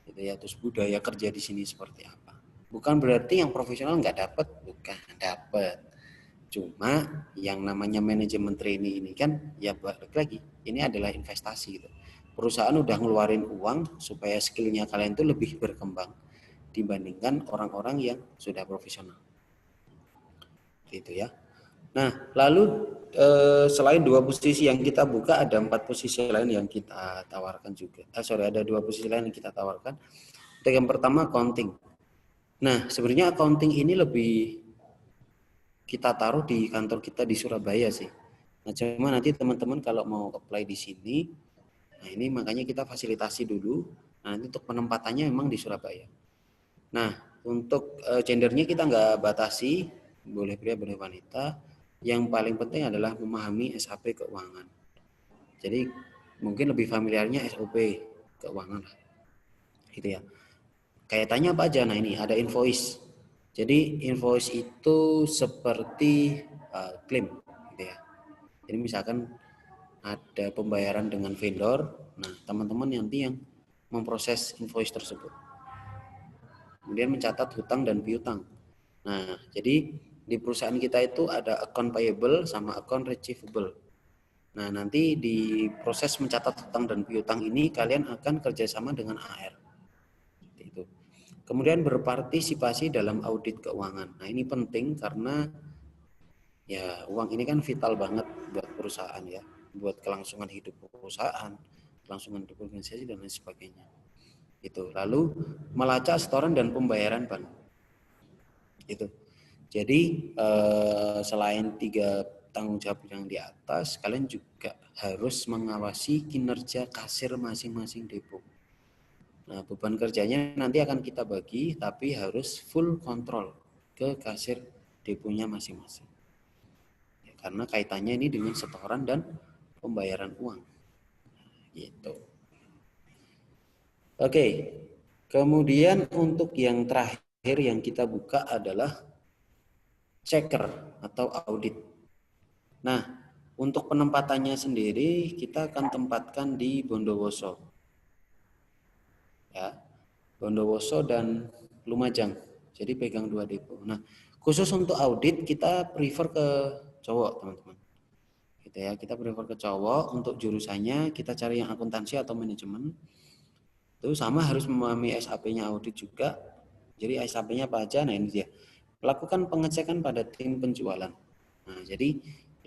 gitu ya, terus budaya kerja di sini seperti apa. Bukan berarti yang profesional nggak dapat, bukan, dapat. Cuma yang namanya manajemen trainee ini kan ya balik lagi, ini adalah investasi gitu. Perusahaan udah ngeluarin uang supaya skillnya kalian tuh lebih berkembang dibandingkan orang-orang yang sudah profesional. Gitu ya. Nah, lalu selain 2 posisi yang kita buka, ada 4 posisi lain yang kita tawarkan juga. Ada 2 posisi lain yang kita tawarkan. Yang pertama accounting. Nah, sebenarnya accounting ini lebih kita taruh di kantor kita di Surabaya sih. Nah, cuma nanti teman-teman kalau mau apply di sini, nah ini makanya kita fasilitasi dulu. Nah, nanti untuk penempatannya memang di Surabaya. Nah, untuk gendernya kita nggak batasi, boleh pria, boleh wanita. Yang paling penting adalah memahami SAP keuangan. Jadi mungkin lebih familiarnya SOP keuangan lah. Gitu ya. Kaitannya apa aja? Nah ini ada invoice. Jadi invoice itu seperti klaim, gitu ya. Jadi misalkan ada pembayaran dengan vendor, nah teman-teman nanti yang memproses invoice tersebut. Kemudian mencatat hutang dan piutang. Nah, jadi di perusahaan kita itu ada account payable sama account receivable. Nah, nanti di proses mencatat hutang dan piutang ini kalian akan kerjasama dengan AR. Itu. Kemudian berpartisipasi dalam audit keuangan. Nah, ini penting karena ya uang ini kan vital banget buat perusahaan ya, buat kelangsungan hidup perusahaan, kelangsungan hidup organisasi dan lain sebagainya. Itu. Lalu melacak setoran dan pembayaran bank. Itu. Jadi selain 3 tanggung jawab yang di atas, kalian juga harus mengawasi kinerja kasir masing-masing depo. Nah, beban kerjanya nanti akan kita bagi, tapi harus full kontrol ke kasir deponya masing-masing. Ya, karena kaitannya ini dengan setoran dan pembayaran uang. Gitu. Oke, kemudian untuk yang terakhir yang kita buka adalah checker atau audit. Nah, untuk penempatannya sendiri kita akan tempatkan di Bondowoso. Ya, Bondowoso dan Lumajang. Jadi pegang 2 depo. Nah, khusus untuk audit kita prefer ke cowok, teman-teman. Gitu ya, kita prefer ke cowok. Untuk jurusannya kita cari yang akuntansi atau manajemen. Itu sama harus memahami SAP-nya audit juga. Jadi SAP-nya apa aja? Nah, ini dia. Lakukan pengecekan pada tim penjualan. Nah, jadi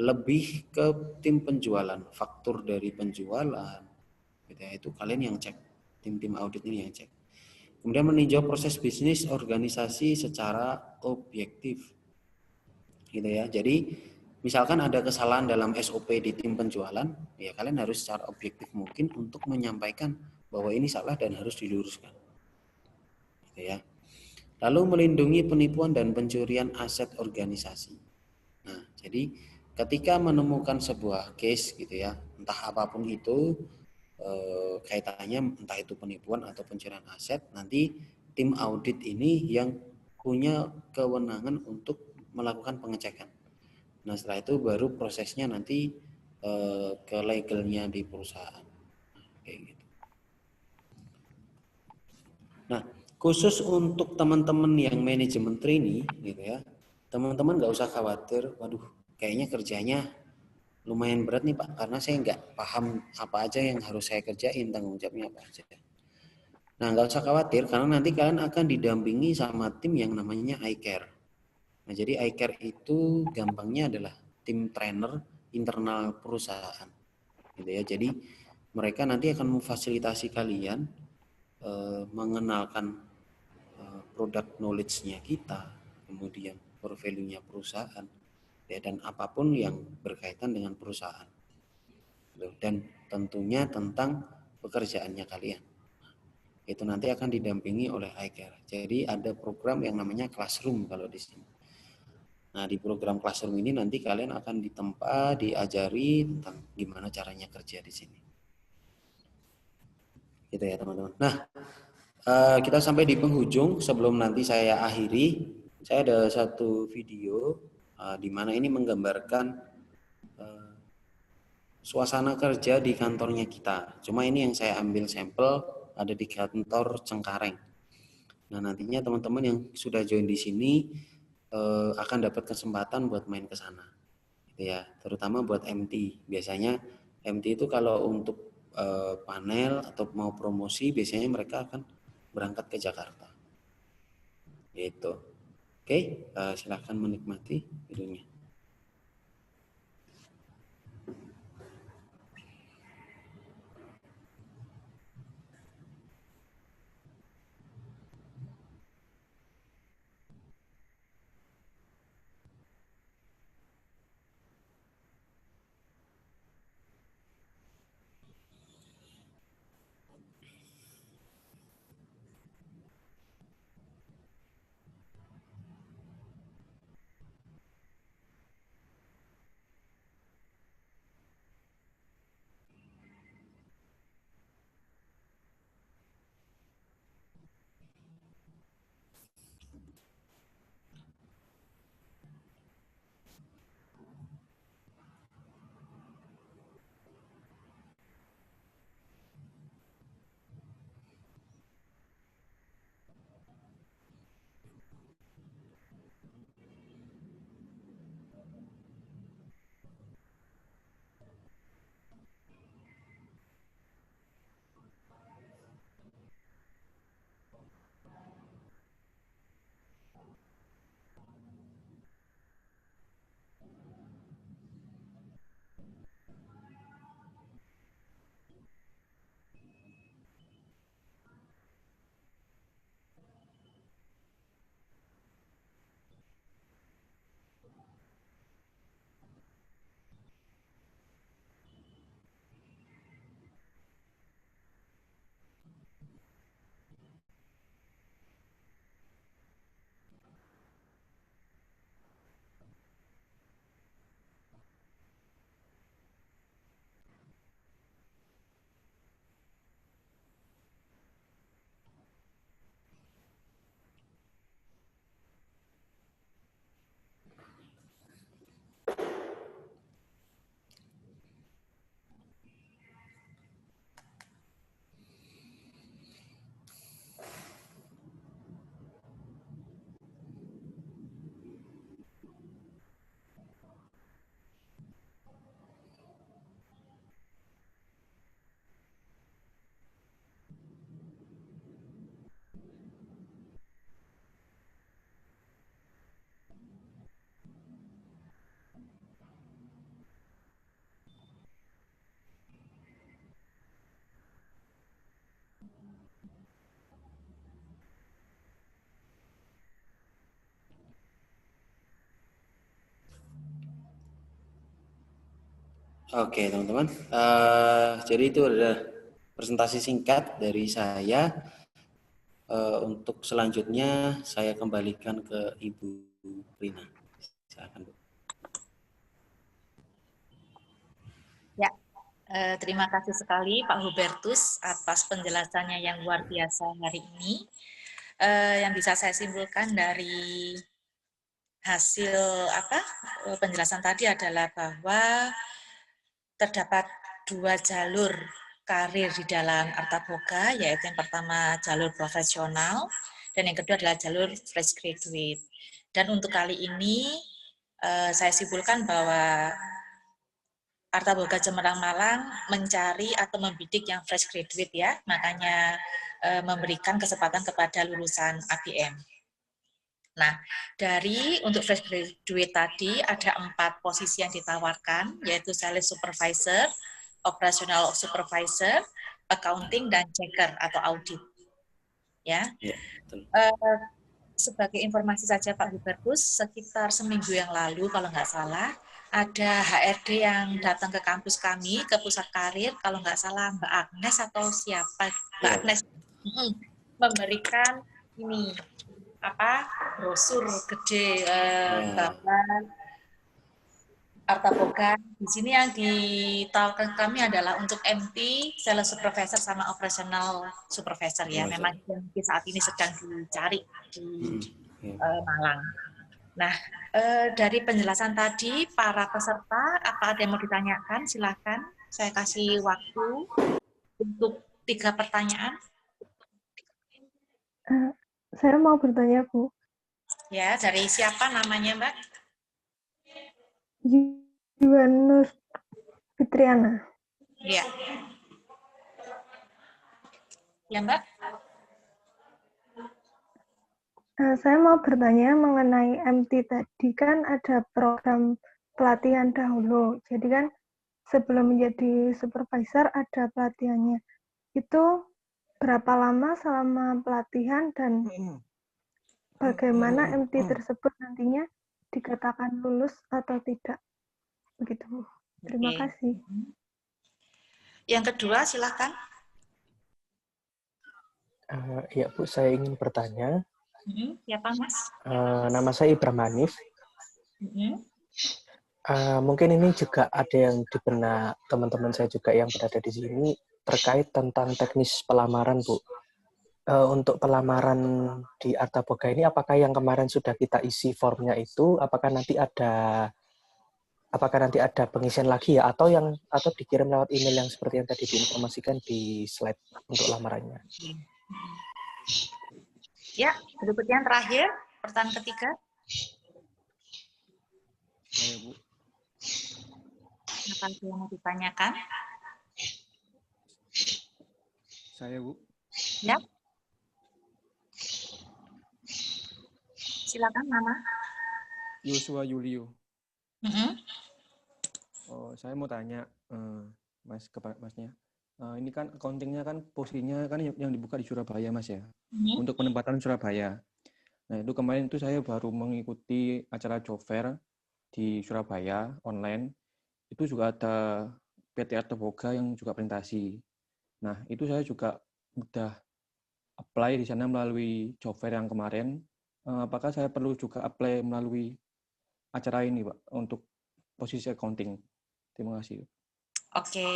lebih ke tim penjualan, faktur dari penjualan. Gitu ya, itu kalian yang cek. Tim-tim audit ini yang cek. Kemudian meninjau proses bisnis organisasi secara objektif. Gitu ya. Jadi misalkan ada kesalahan dalam SOP di tim penjualan, ya kalian harus secara objektif mungkin untuk menyampaikan bahwa ini salah dan harus diluruskan. Gitu ya. Lalu melindungi penipuan dan pencurian aset organisasi. Nah, jadi ketika menemukan sebuah case gitu ya, entah apapun itu kaitannya entah itu penipuan atau pencurian aset, nanti tim audit ini yang punya kewenangan untuk melakukan pengecekan. Nah, setelah itu baru prosesnya nanti ke legalnya di perusahaan. Kayak gitu. Nah, khusus untuk teman-teman yang manajemen trainee gitu ya, teman-teman nggak usah khawatir, waduh kayaknya kerjanya lumayan berat nih Pak, karena saya nggak paham apa aja yang harus saya kerjain, tanggung jawabnya apa aja. Nah, nggak usah khawatir karena nanti kalian akan didampingi sama tim yang namanya iCare. Nah, jadi iCare itu gampangnya adalah tim trainer internal perusahaan. Gitu ya. Jadi mereka nanti akan memfasilitasi kalian mengenalkan produk knowledge-nya kita, kemudian core value-nya perusahaan, ya, dan apapun yang berkaitan dengan perusahaan. Dan tentunya tentang pekerjaannya kalian. Itu nanti akan didampingi oleh iCare. Jadi ada program yang namanya Classroom kalau di sini. Nah, di program Classroom ini nanti kalian akan ditempa, diajari tentang gimana caranya kerja di sini. Gitu ya, teman-teman. Nah, kita sampai di penghujung. Sebelum nanti saya akhiri, saya ada satu video di mana ini menggambarkan suasana kerja di kantornya kita. Cuma ini yang saya ambil sampel ada di kantor Cengkareng. Nah, nantinya teman-teman yang sudah join di sini akan dapat kesempatan buat main ke sana. Gitu ya, terutama buat MT. Biasanya MT itu kalau untuk panel atau mau promosi biasanya mereka akan berangkat ke Jakarta. Gitu. Oke, silakan menikmati videonya. Oke, teman-teman. Jadi itu adalah presentasi singkat dari saya. Untuk selanjutnya saya kembalikan ke Ibu Rina. Silakan, Bu. Ya, terima kasih sekali Pak Hubertus atas penjelasannya yang luar biasa hari ini. Yang bisa saya simpulkan dari hasil penjelasan tadi adalah bahwa terdapat dua jalur karir di dalam Artaboga, yaitu yang pertama jalur profesional dan yang kedua adalah jalur fresh graduate. Dan untuk kali ini saya simpulkan bahwa Artaboga Cemerlang Malang mencari atau membidik yang fresh graduate ya, makanya memberikan kesempatan kepada lulusan ABM. Nah, untuk fresh graduate tadi ada 4 posisi yang ditawarkan, yaitu sales supervisor, operational supervisor, accounting, dan checker atau audit. Ya. Betul. Sebagai informasi saja Pak Hubertus, sekitar seminggu yang lalu kalau nggak salah, ada HRD yang datang ke kampus kami, ke pusat karir, kalau nggak salah Mbak Agnes atau siapa, Mbak Agnes memberikan ini brosur gede bahwa Artaboga. Di sini yang ditawarkan kami adalah untuk MT, sales supervisor sama operational supervisor ya. Memang yang saat ini sedang dicari di Malang. Nah, dari penjelasan tadi para peserta, apa ada yang mau ditanyakan? Silakan. Saya kasih waktu untuk 3 pertanyaan. Saya mau bertanya, Bu. Ya, dari siapa namanya, Mbak? Yuwanur Fitriana. Iya. Ya, Mbak? Saya mau bertanya mengenai MT tadi, kan ada program pelatihan dahulu. Jadi kan sebelum menjadi supervisor ada pelatihannya. Itu berapa lama selama pelatihan dan bagaimana MT tersebut nantinya dikatakan lulus atau tidak? Begitu, Bu. Terima kasih. Yang kedua, silakan. Ya, Bu, saya ingin bertanya. Siapa, Mas? Nama saya Ibram Hanif. Mungkin ini juga ada yang di benak teman-teman saya juga yang berada di sini terkait tentang teknis pelamaran, Bu. Untuk pelamaran di Artaboga ini, apakah yang kemarin sudah kita isi formnya itu, apakah nanti ada pengisian lagi ya, atau dikirim lewat email yang seperti yang tadi diinformasikan di slide untuk lamarannya? Ya, berikutnya yang terakhir, pertanyaan ketiga. Saya, Bu. Apa yang mau ditanyakan? Saya, Bu. Ya. Silakan, nama. Yosua Yulio. Saya mau tanya, Mas, kepada Masnya. Ini kan accounting-nya kan posisinya kan yang dibuka di Surabaya, Mas ya. Untuk penempatan Surabaya. Nah, itu kemarin itu saya baru mengikuti acara job fair di Surabaya online. Itu juga ada PT Artaboga yang juga presentasi. Nah, itu saya juga udah apply di sana melalui job fair yang kemarin. Apakah saya perlu juga apply melalui acara ini, Pak, untuk posisi accounting? Terima kasih. Oke.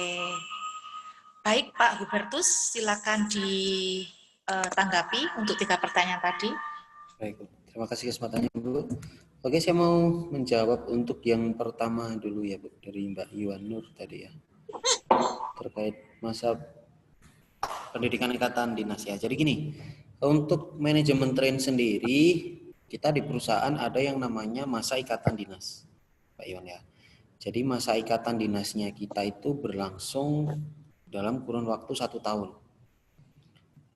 Baik, Pak Hubertus, silakan ditanggapi untuk 3 pertanyaan tadi. Baik, terima kasih kesempatannya, Bu. Oke, saya mau menjawab untuk yang pertama dulu ya, Bu, dari Mbak Yuwanur tadi ya. Terkait masa pendidikan ikatan dinas ya. Jadi gini, untuk manajemen train sendiri, kita di perusahaan ada yang namanya masa ikatan dinas, Pak Iwan ya. Jadi masa ikatan dinasnya kita itu berlangsung dalam kurun waktu 1 tahun.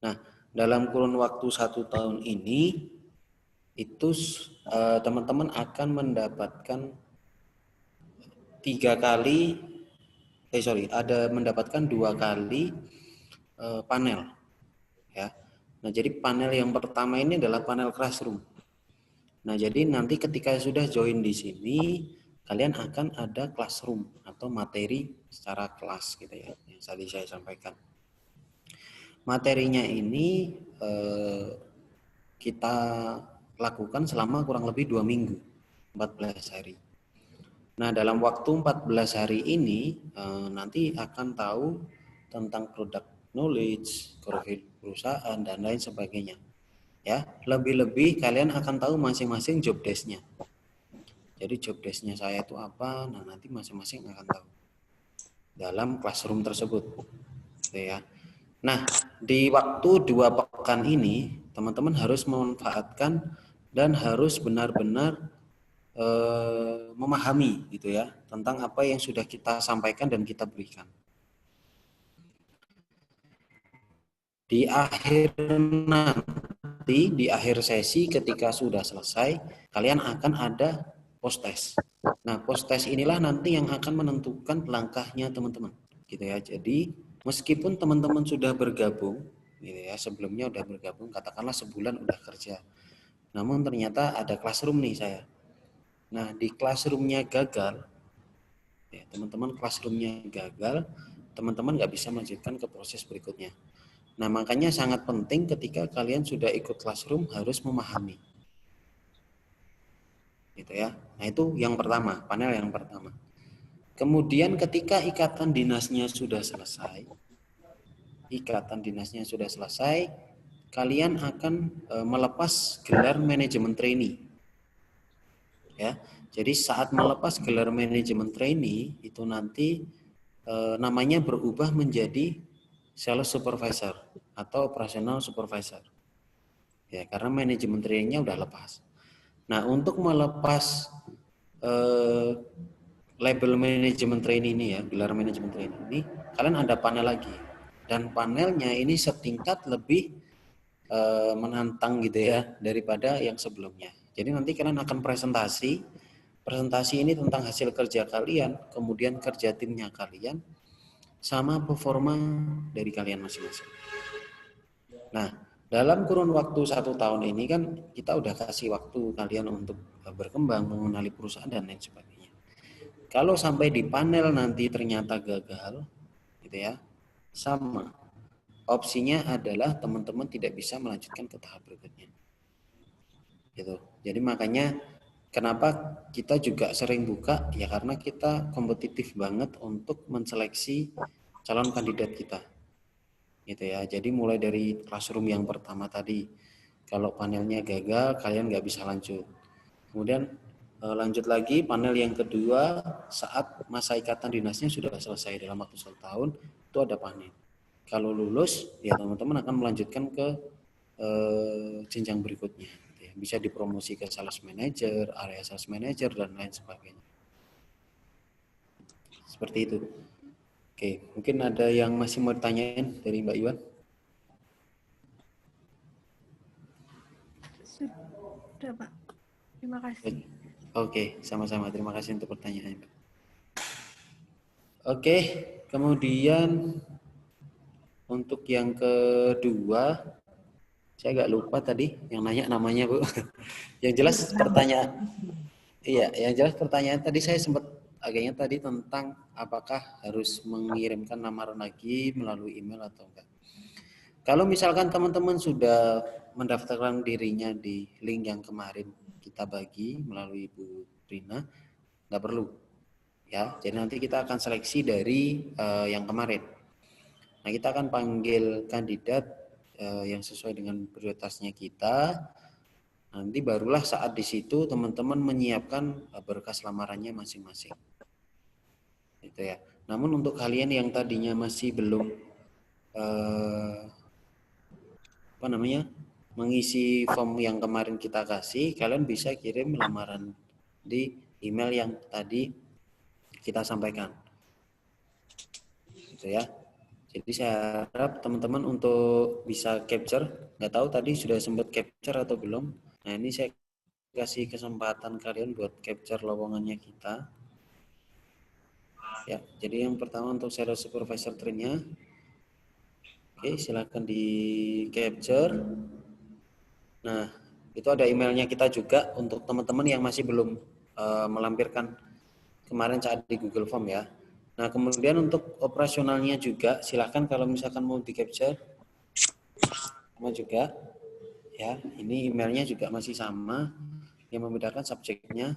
Nah, dalam kurun waktu 1 tahun ini, itu teman-teman akan mendapatkan mendapatkan 2 kali panel ya. Nah, jadi panel yang pertama ini adalah panel classroom. Nah, jadi nanti ketika sudah join di sini, kalian akan ada classroom atau materi secara kelas gitu ya, yang tadi saya sampaikan. Materinya ini kita lakukan selama kurang lebih 2 minggu, 14 hari. Nah, dalam waktu 14 hari ini nanti akan tahu tentang product knowledge, profil perusahaan, dan lain sebagainya. Ya, lebih-lebih kalian akan tahu masing-masing job desk-nya. Jadi job desk-nya saya itu apa, nah nanti masing-masing akan tahu dalam classroom tersebut. Gitu ya. Nah, di waktu 2 pekan ini, teman-teman harus memanfaatkan dan harus benar-benar memahami gitu ya tentang apa yang sudah kita sampaikan dan kita berikan. Di akhir nanti, di akhir sesi ketika sudah selesai, kalian akan ada post test. Nah, post test inilah nanti yang akan menentukan langkahnya teman-teman, gitu ya. Jadi, meskipun teman-teman sudah bergabung, gitu ya, sebelumnya udah bergabung, katakanlah sebulan udah kerja. Namun ternyata ada classroom nih saya. Nah, di classroom-nya gagal, ya, teman-teman classroom-nya gagal, teman-teman nggak bisa melanjutkan ke proses berikutnya. Nah, makanya sangat penting ketika kalian sudah ikut classroom harus memahami. Gitu ya. Nah, itu yang pertama, panel yang pertama. Kemudian ketika ikatan dinasnya sudah selesai, kalian akan melepas gelar manajemen trainee. Ya. Jadi saat melepas gelar manajemen trainee itu nanti namanya berubah menjadi sales supervisor atau operational supervisor. Ya, karena manajemen trainee-nya udah lepas. Nah, untuk melepas label manajemen trainee ini ya, gelar manajemen trainee ini, kalian ada panel lagi. Dan panelnya ini setingkat lebih menantang gitu ya daripada yang sebelumnya. Jadi nanti kalian akan presentasi ini tentang hasil kerja kalian, kemudian kerja timnya kalian, sama performa dari kalian masing-masing. Nah, dalam kurun waktu 1 tahun ini kan kita udah kasih waktu kalian untuk berkembang, mengenali perusahaan dan lain sebagainya. Kalau sampai di panel nanti ternyata gagal, gitu ya, sama. Opsinya adalah teman-teman tidak bisa melanjutkan ke tahap berikutnya. Gitu. Jadi makanya kenapa kita juga sering buka, ya karena kita kompetitif banget untuk menseleksi calon kandidat kita. Gitu ya. Jadi mulai dari classroom yang pertama tadi, kalau panelnya gagal, kalian nggak bisa lanjut. Kemudian lanjut lagi panel yang kedua, saat masa ikatan dinasnya sudah selesai dalam waktu 1 tahun, itu ada panel. Kalau lulus, ya teman-teman akan melanjutkan ke jenjang berikutnya. Gitu ya. Bisa dipromosi ke sales manager, area sales manager, dan lain sebagainya. Seperti itu. Oke, mungkin ada yang masih mau ditanyain dari Mbak Iwan? Sudah, Pak. Terima kasih. Oke, sama-sama. Terima kasih untuk pertanyaannya. Oke, kemudian untuk yang kedua, saya agak lupa tadi yang nanya namanya, Bu. Yang jelas pertanyaan, iya, yang jelas pertanyaan tadi saya sempat agaknya tadi tentang apakah harus mengirimkan lamaran lagi melalui email atau enggak. Kalau misalkan teman-teman sudah mendaftarkan dirinya di link yang kemarin kita bagi melalui Bu Rina, nggak perlu. Ya, jadi nanti kita akan seleksi dari yang kemarin. Nah, kita akan panggil kandidat yang sesuai dengan prioritasnya kita. Nanti barulah saat di situ teman-teman menyiapkan berkas lamarannya masing-masing. Gitu ya. Namun untuk kalian yang tadinya masih belum mengisi form yang kemarin kita kasih, kalian bisa kirim lamaran di email yang tadi kita sampaikan. Gitu ya. Jadi saya harap teman-teman untuk bisa capture, nggak tahu tadi sudah sempat capture atau belum. Nah, ini saya kasih kesempatan kalian buat capture lowongannya kita. Ya, jadi yang pertama untuk sales supervisor trainee-nya. Oke, silakan di capture. Nah, itu ada emailnya kita juga untuk teman-teman yang masih belum melampirkan kemarin saat di Google Form ya. Nah, kemudian untuk operasionalnya juga, silakan kalau misalkan mau di capture, sama juga, ya. Ini emailnya juga masih sama, yang membedakan subjeknya.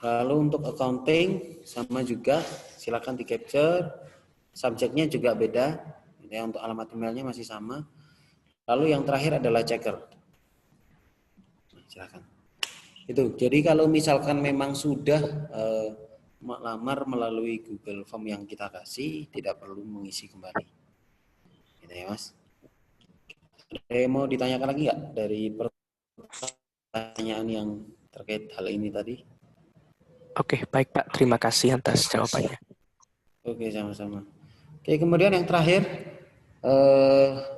Lalu untuk accounting sama juga, silakan di capture, subjeknya juga beda, ya. Untuk alamat emailnya masih sama. Lalu yang terakhir adalah checker. Nah, silakan. Itu. Jadi kalau misalkan memang sudah melamar melalui Google Form yang kita kasih, tidak perlu mengisi kembali. Gitu ya, Mas. Ada yang mau ditanyakan lagi nggak dari pertanyaan yang terkait hal ini tadi? Oke, baik Pak. Terima kasih atas jawabannya. Oke, sama-sama. Oke, kemudian yang terakhir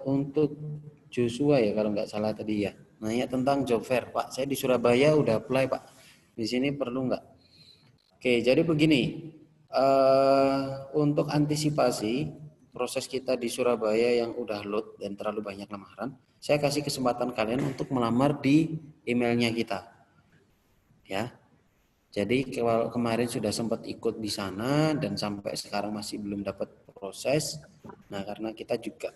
untuk Joshua ya kalau nggak salah tadi ya. Nanya tentang job fair, Pak. Saya di Surabaya udah apply, Pak. Di sini perlu nggak? Oke, jadi begini, untuk antisipasi proses kita di Surabaya yang udah load dan terlalu banyak lamaran, saya kasih kesempatan kalian untuk melamar di emailnya kita, ya. Jadi kalau kemarin sudah sempat ikut di sana dan sampai sekarang masih belum dapat proses, nah karena kita juga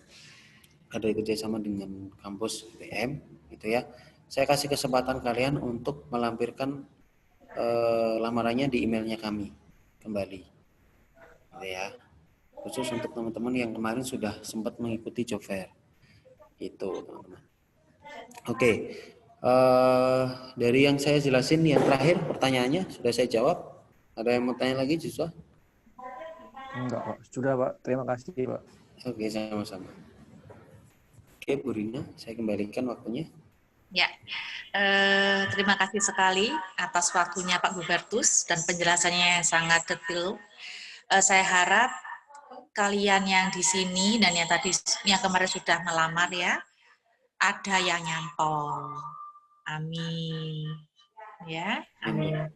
ada kerjasama dengan kampus UPM, gitu ya. Saya kasih kesempatan kalian untuk melampirkan lamarannya di emailnya kami kembali, gitu ya, khusus untuk teman-teman yang kemarin sudah sempat mengikuti job fair itu, teman-teman. Oke, dari yang saya jelasin yang terakhir pertanyaannya sudah saya jawab. Ada yang mau tanya lagi, Joshua? Enggak, Pak. Sudah, Pak. Terima kasih, Pak. Oke, sama-sama. Oke, Bu Rina, saya kembalikan waktunya. Ya, terima kasih sekali atas waktunya Pak Hubertus dan penjelasannya yang sangat detail. Saya harap kalian yang di sini dan yang tadi yang kemarin sudah melamar ya, ada yang nyantol. Amin. Ya, amin.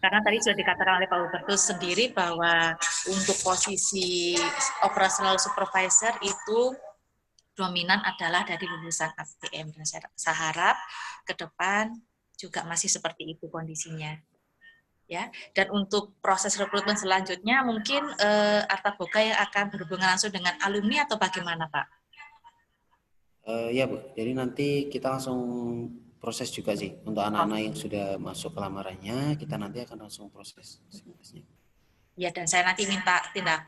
Karena tadi sudah dikatakan oleh Pak Hubertus sendiri bahwa untuk posisi operational supervisor itu dominan adalah dari lulusan APM, dan saya harap ke depan juga masih seperti itu kondisinya, ya. Dan untuk proses rekrutmen selanjutnya mungkin Arta Boga yang akan berhubungan langsung dengan alumni atau bagaimana, Pak? Ya, Bu. Jadi nanti kita langsung proses juga sih untuk anak-anak yang sudah masuk ke lamarannya, kita nanti akan langsung proses. Ya, dan saya nanti minta minta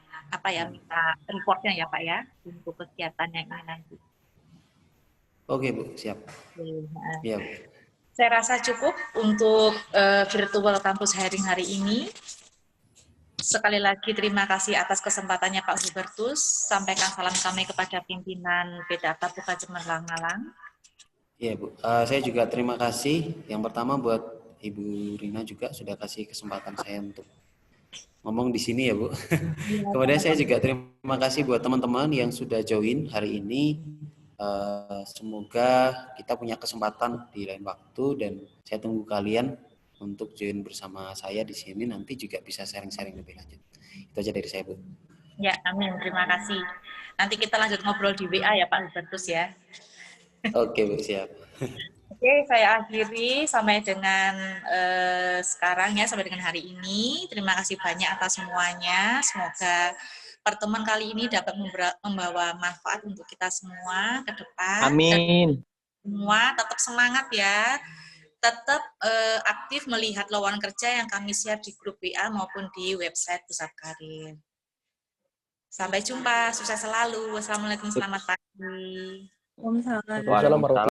reportnya ya Pak ya untuk kegiatan yang ini nanti. Oke Bu, siap. Ya, Bu. Saya rasa cukup untuk virtual campus hiring hari ini. Sekali lagi terima kasih atas kesempatannya Pak Hubertus. Sampaikan salam kami kepada pimpinan PT Arta Boga Cemerlang Malang. Iya Bu, saya juga terima kasih. Yang pertama buat Ibu Rina juga sudah kasih kesempatan saya untuk ngomong di sini ya Bu. Kemudian saya juga terima kasih buat teman-teman yang sudah join hari ini. Semoga kita punya kesempatan di lain waktu dan saya tunggu kalian untuk join bersama saya di sini, nanti juga bisa sharing-sharing lebih lanjut. Itu aja dari saya Bu. Ya, amin. Terima kasih. Nanti kita lanjut ngobrol di WA ya Pak Hubertus ya. Oke Bu, siap. Oke, saya akhiri sampai dengan sekarang ya, sampai dengan hari ini. Terima kasih banyak atas semuanya. Semoga pertemuan kali ini dapat membawa manfaat untuk kita semua ke depan. Amin. Semua tetap semangat ya. Tetap aktif melihat lowongan kerja yang kami share di grup WA maupun di website Pusat Karir. Sampai jumpa, sukses selalu. Wassalamualaikum, selamat pagi. Waalaikumsalam.